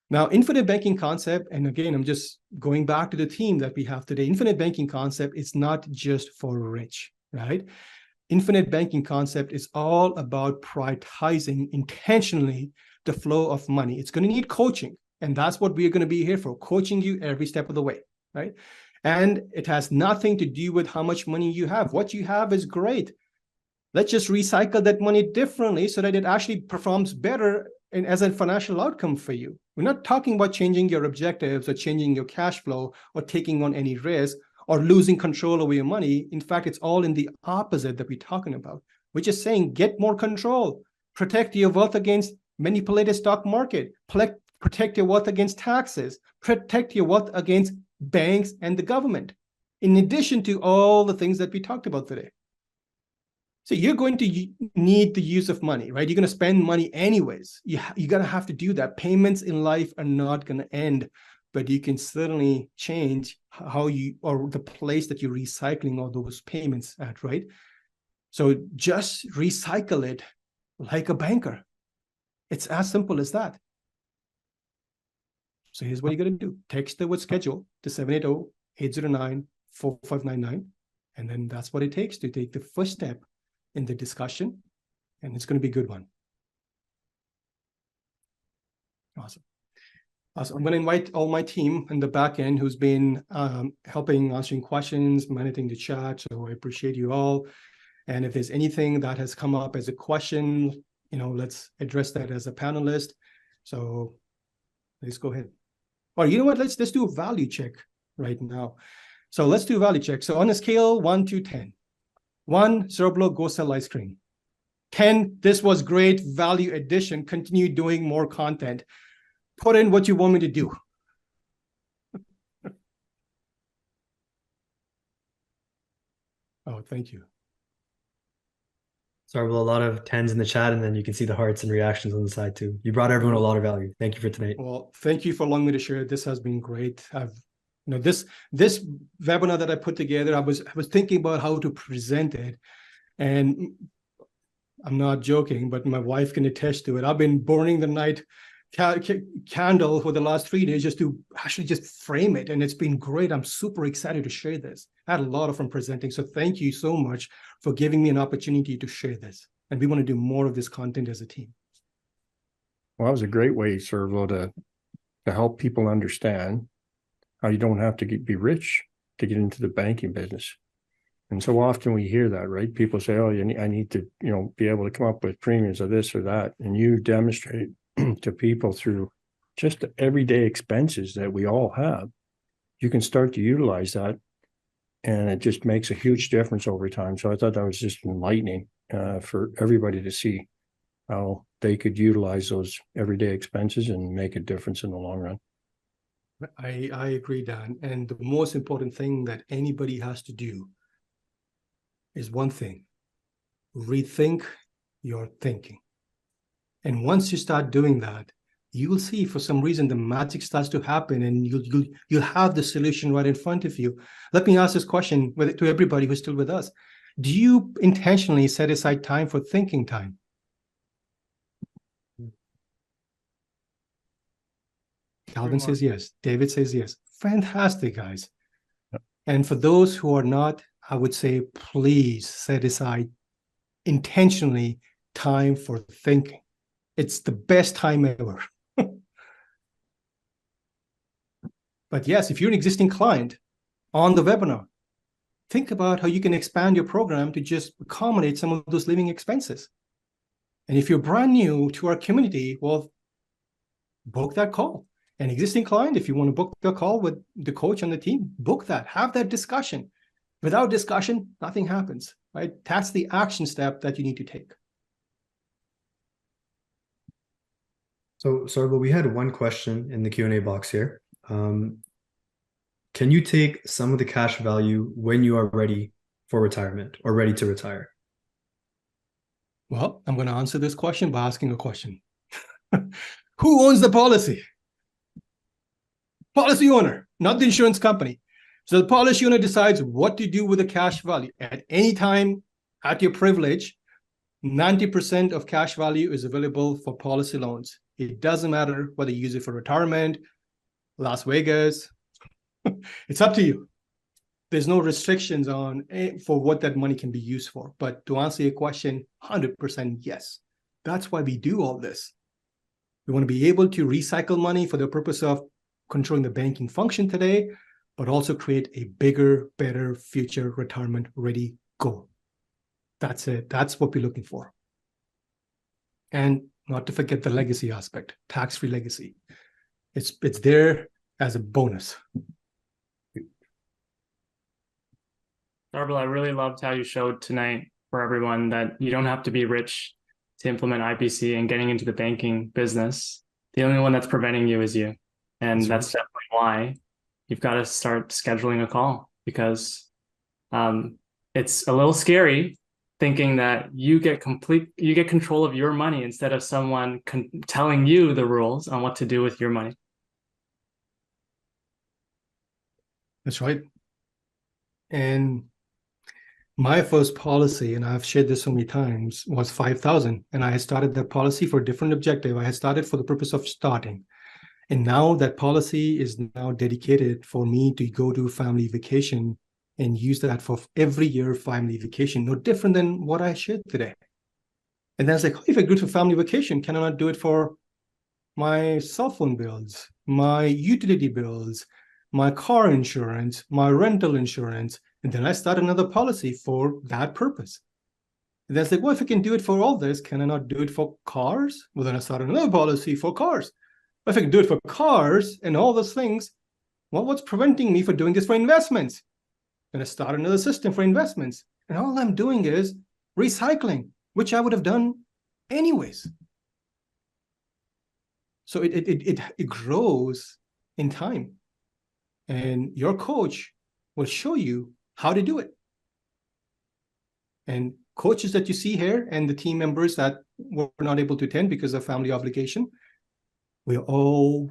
Now, infinite banking concept, and again, I'm just going back to the theme that we have today. Infinite banking concept is not just for rich, right? Infinite banking concept is all about prioritizing intentionally the flow of money. It's going to need coaching, and that's what we're going to be here for, coaching you every step of the way, right? And it has nothing to do with how much money you have. What you have is great. Let's just recycle that money differently so that it actually performs better and as a financial outcome for you. We're not talking about changing your objectives or changing your cash flow or taking on any risk or losing control over your money. In fact, it's all in the opposite that we're talking about. We're just saying get more control, protect your wealth against manipulated stock market, protect your wealth against taxes, protect your wealth against banks and the government, in addition to all the things that we talked about today. So you're going to need the use of money, right? You're going to spend money anyways. You're going to have to do that. Payments in life are not going to end, but you can certainly change how you, or the place that you're recycling all those payments at, right? So just recycle it like a banker. It's as simple as that. So here's what you're going to do. Text the word schedule to 780-809-4599. And then that's what it takes to take the first step in the discussion, and it's going to be a good one. Awesome. I'm going to invite all my team in the back end who's been helping answering questions, managing the chat. So I appreciate you all. And if there's anything that has come up as a question, let's address that as a panelist. So let's go ahead. Or you know what? Let's do a value check right now. So let's do a value check. So on a scale 1 to 10. 1, Sarbloh, go sell ice cream. 10, this was great value addition. Continue doing more content. Put in what you want me to do. Oh, thank you. Sarbloh, a lot of 10s in the chat, and then you can see the hearts and reactions on the side too. You brought everyone a lot of value. Thank you for tonight. Well, thank you for allowing me to share. This has been great. This webinar that I put together, I was thinking about how to present it, and I'm not joking, but my wife can attest to it. I've been burning the night candle for the last 3 days just to actually just frame it, and it's been great. I'm super excited to share this. I had a lot of fun presenting, so thank you so much for giving me an opportunity to share this. And we want to do more of this content as a team. Well, that was a great way, Sarbloh, to help people understand how you don't have to be rich to get into the banking business. And so often we hear that, right? People say, oh, I need to, be able to come up with premiums of this or that. And you demonstrate to people through just the everyday expenses that we all have, you can start to utilize that. And it just makes a huge difference over time. So I thought that was just enlightening for everybody to see how they could utilize those everyday expenses and make a difference in the long run. I agree, Dan. And the most important thing that anybody has to do is one thing: rethink your thinking. And once you start doing that, you will see for some reason the magic starts to happen, and you'll have the solution right in front of you. Let me ask this question to everybody who's still with us. Do you intentionally set aside time for thinking time? Calvin says yes. David says yes. Fantastic, guys. And for those who are not, I would say, please set aside intentionally time for thinking. It's the best time ever. But yes, if you're an existing client on the webinar, think about how you can expand your program to just accommodate some of those living expenses. And if you're brand new to our community, well, book that call. An existing client, if you want to book the call with the coach on the team, book that. Have that discussion. Without discussion, nothing happens, right? That's the action step that you need to take. So, Sarbloh, we had one question in the Q&A box here. Can you take some of the cash value when you are ready for retirement or ready to retire? Well, I'm going to answer this question by asking a question. Who owns the policy? Policy owner, not the insurance company. So the policy owner decides what to do with the cash value. At any time, at your privilege, 90% of cash value is available for policy loans. It doesn't matter whether you use it for retirement, Las Vegas. It's up to you. There's no restrictions on for what that money can be used for. But to answer your question, 100% yes. That's why we do all this. We want to be able to recycle money for the purpose of controlling the banking function today, but also create a bigger, better future retirement ready goal. That's it. That's what we're looking for. And not to forget the legacy aspect, tax-free legacy. It's there as a bonus. Sarbloh, I really loved how you showed tonight for everyone that you don't have to be rich to implement IPC and getting into the banking business. The only one that's preventing you is you. And that's definitely why you've got to start scheduling a call, because it's a little scary thinking that you get control of your money instead of someone telling you the rules on what to do with your money. That's right. And my first policy, and I've shared this so many times, was 5,000. And I had started that policy for a different objective. I had started for the purpose of starting. And now that policy is now dedicated for me to go to family vacation and use that for every year family vacation, no different than what I shared today. And then I was like, oh, if I go to family vacation, can I not do it for my cell phone bills, my utility bills, my car insurance, my rental insurance? And then I start another policy for that purpose. And then I was like, well, if I can do it for all this, can I not do it for cars? Well, then I start another policy for cars. If I can do it for cars and all those things, well, what's preventing me from doing this for investments? Then I start another system for investments. And all I'm doing is recycling, which I would have done anyways. So it grows in time. And your coach will show you how to do it. And coaches that you see here and the team members that were not able to attend because of family obligation, we're all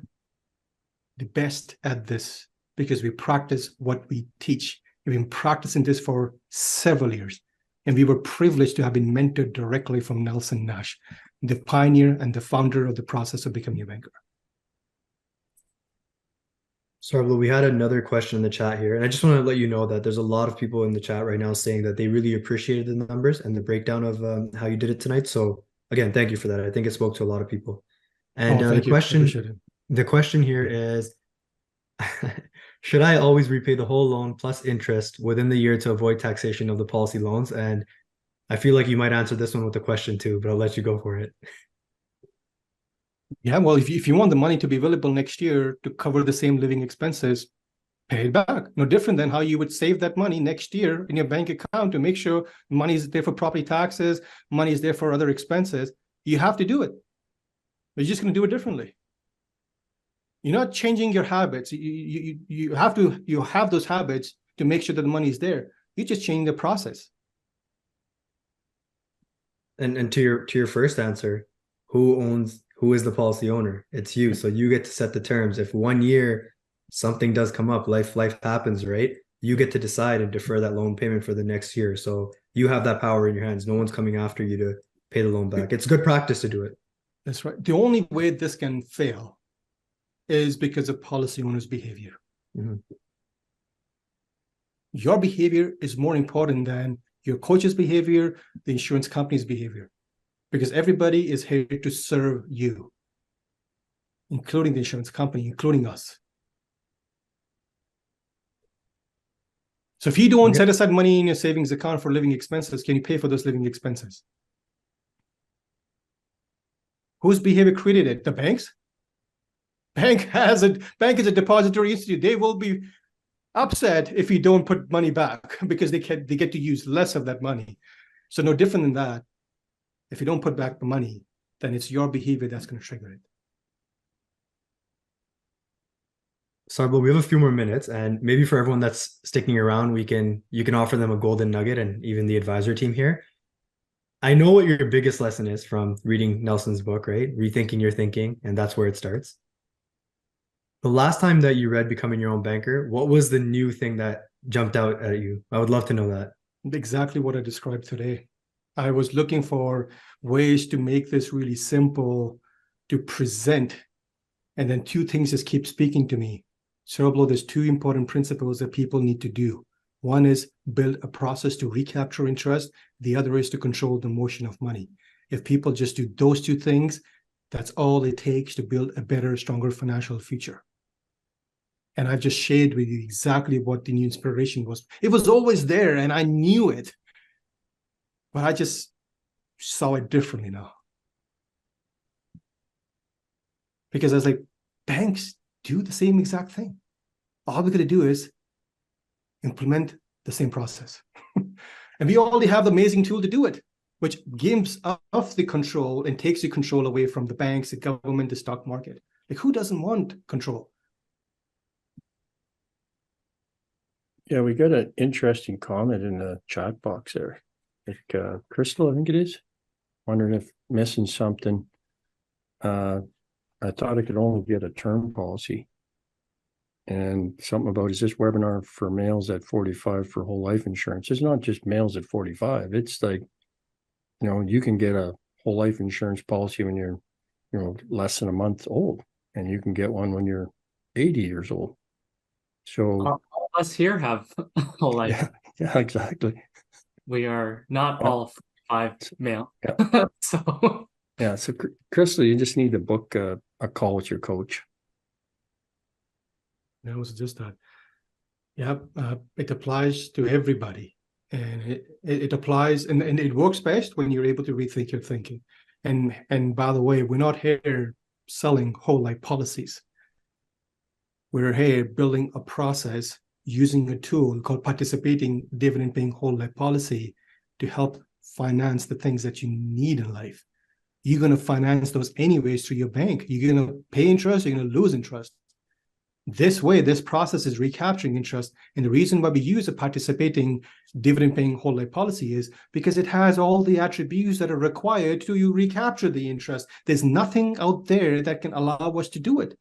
the best at this because we practice what we teach. We've been practicing this for several years, and we were privileged to have been mentored directly from Nelson Nash, the pioneer and the founder of the process of becoming a banker. Sarbloh, we had another question in the chat here, and I just want to let you know that there's a lot of people in the chat right now saying that they really appreciated the numbers and the breakdown of how you did it tonight. So again, thank you for that. I think it spoke to a lot of people. And the question here is, should I always repay the whole loan plus interest within the year to avoid taxation of the policy loans? And I feel like you might answer this one with a question too, but I'll let you go for it. Yeah, well, if you want the money to be available next year to cover the same living expenses, pay it back. No different than how you would save that money next year in your bank account to make sure money is there for property taxes, money is there for other expenses. You have to do it. But you're just going to do it differently. You're not changing your habits. You have those habits to make sure that the money is there. You're just changing the process. And to your first answer, who owns who is the policy owner? It's you. So you get to set the terms. If 1 year something does come up, life happens, right? You get to decide and defer that loan payment for the next year. So you have that power in your hands. No one's coming after you to pay the loan back. It's good practice to do it. That's right. The only way this can fail is because of policy owner's behavior. Mm-hmm. Your behavior is more important than your coach's behavior, the insurance company's behavior, because everybody is here to serve you, including the insurance company, including us. So if you don't set aside money in your savings account for living expenses, can you pay for those living expenses? Whose behavior created it? The banks? Bank is a depository institute. They will be upset if you don't put money back because they get to use less of that money. So no different than that. If you don't put back the money, then it's your behavior that's going to trigger it. Sarbloh, we have a few more minutes, and maybe for everyone that's sticking around, you can offer them a golden nugget, and even the advisor team here. I know what your biggest lesson is from reading Nelson's book, right? Rethinking Your Thinking, and that's where it starts. The last time that you read Becoming Your Own Banker, what was the new thing that jumped out at you? I would love to know that. Exactly what I described today. I was looking for ways to make this really simple to present, and then two things just keep speaking to me. Sarbloh, there's two important principles that people need to do. One is build a process to recapture interest. The other is to control the motion of money. If people just do those two things, that's all it takes to build a better, stronger financial future. And I've just shared with you exactly what the new inspiration was. It was always there and I knew it, but I just saw it differently now. Because I was like, banks do the same exact thing. All we're going to do is implement the same process. And we already have the amazing tool to do it, which gives us the control and takes the control away from the banks, the government, the stock market. Like, who doesn't want control? Yeah, we got an interesting comment in the chat box there. Like Crystal, I think it is. Wondering if missing something. I thought I could only get a term policy. And something about, is this webinar for males at 45 for whole life insurance? It's not just males at 45. It's like, you can get a whole life insurance policy when you're, less than a month old, and you can get one when you're 80 years old. So all of us here have whole life. Yeah, exactly. We are not all 45 male. Yeah. So Crystal, you just need to book a call with your coach. That was just that. Yeah, it applies to everybody, and it applies, and it works best when you're able to rethink your thinking. And by the way, we're not here selling whole life policies. We're here building a process using a tool called participating dividend paying whole life policy to help finance the things that you need in life. You're going to finance those anyways through your bank. You're going to pay interest, you're going to lose interest. This way, this process is recapturing interest. And the reason why we use a participating dividend-paying whole life policy is because it has all the attributes that are required to you recapture the interest. There's nothing out there that can allow us to do it.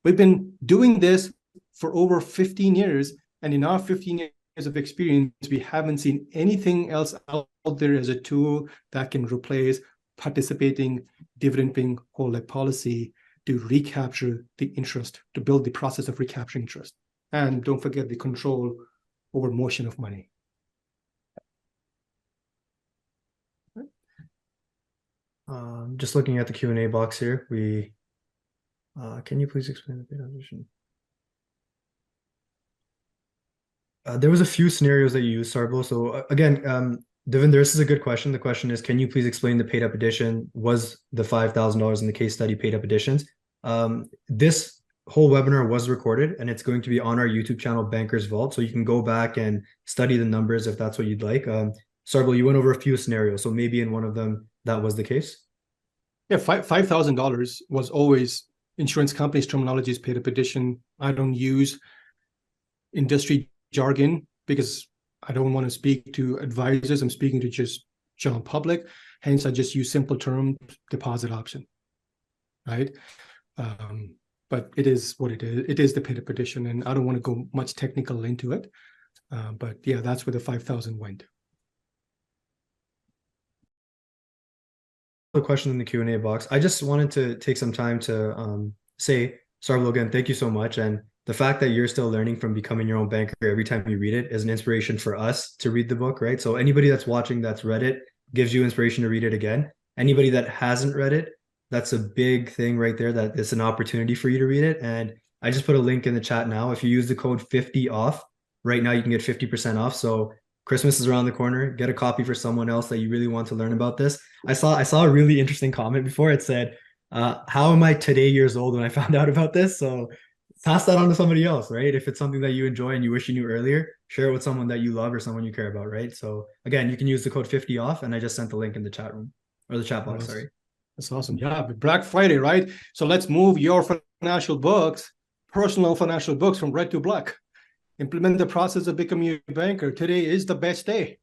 We've been doing this for over 15 years. And in our 15 years of experience, we haven't seen anything else out there as a tool that can replace participating dividend-paying whole life policy to recapture the interest, to build the process of recapturing interest. And don't forget the control over motion of money. Just looking at the Q&A box here, can you please explain the beta edition? There was a few scenarios that you used, Sarbloh. So again, Devinder, this is a good question. The question is, can you please explain the paid up edition? Was the $5,000 in the case study paid up editions? This whole webinar was recorded, and it's going to be on our YouTube channel, Bankers Vault. So you can go back and study the numbers if that's what you'd like. Sarbloh, you went over a few scenarios, so maybe in one of them that was the case. Yeah, $5,000 was always insurance companies' terminology is paid up edition. I don't use industry jargon because I don't want to speak to advisors. I'm speaking to just general public. Hence, I just use simple term deposit option. right? But it is what it is. It is the pit of perdition, and I don't want to go much technical into it. But yeah, that's where the 5,000 went. The question in the Q&A box. I just wanted to take some time to say, Sarbloh, again, thank you so much. And the fact that you're still learning from becoming your own banker every time you read it is an inspiration for us to read the book, right? So anybody that's watching that's read it gives you inspiration to read it again. Anybody that hasn't read it, that's a big thing right there, that it's an opportunity for you to read it. And I just put a link in the chat now. If you use the code 50OFF, right now you can get 50% off. So Christmas is around the corner. Get a copy for someone else that you really want to learn about this. I saw a really interesting comment before. It said, how am I today years old when I found out about this? So pass that on to somebody else, right? If it's something that you enjoy and you wish you knew earlier, share it with someone that you love or someone you care about, right? So again, you can use the code 50OFF, and I just sent the link in the chat room, or the chat box, sorry. That's awesome. Yeah, but Black Friday, right? So let's move your financial books, personal financial books, from red to black. Implement the process of becoming a banker. Today is the best day.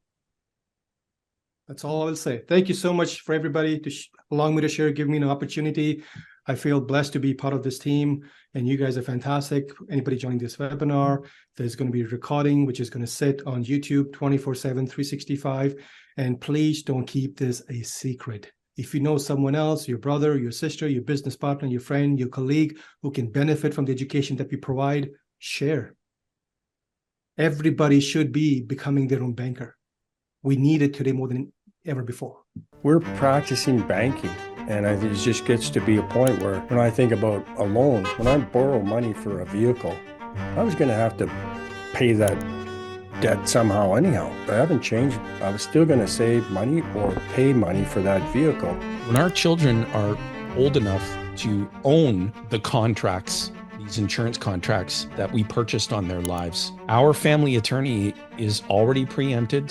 That's all I will say. Thank you so much for everybody to allowing me to share, give me an opportunity. I feel blessed to be part of this team, and you guys are fantastic. Anybody joining this webinar, there's going to be a recording, which is going to sit on YouTube 24/7, 365. And please don't keep this a secret. If you know someone else, your brother, your sister, your business partner, your friend, your colleague, who can benefit from the education that we provide, share. Everybody should be becoming their own banker. We need it today more than ever before. We're practicing banking, and I think it just gets to be a point where when I think about a loan, when I borrow money for a vehicle, I was going to have to pay that debt somehow anyhow. I haven't changed. I was still going to save money or pay money for that vehicle. When our children are old enough to own the contracts, these insurance contracts that we purchased on their lives, our family attorney is already preempted.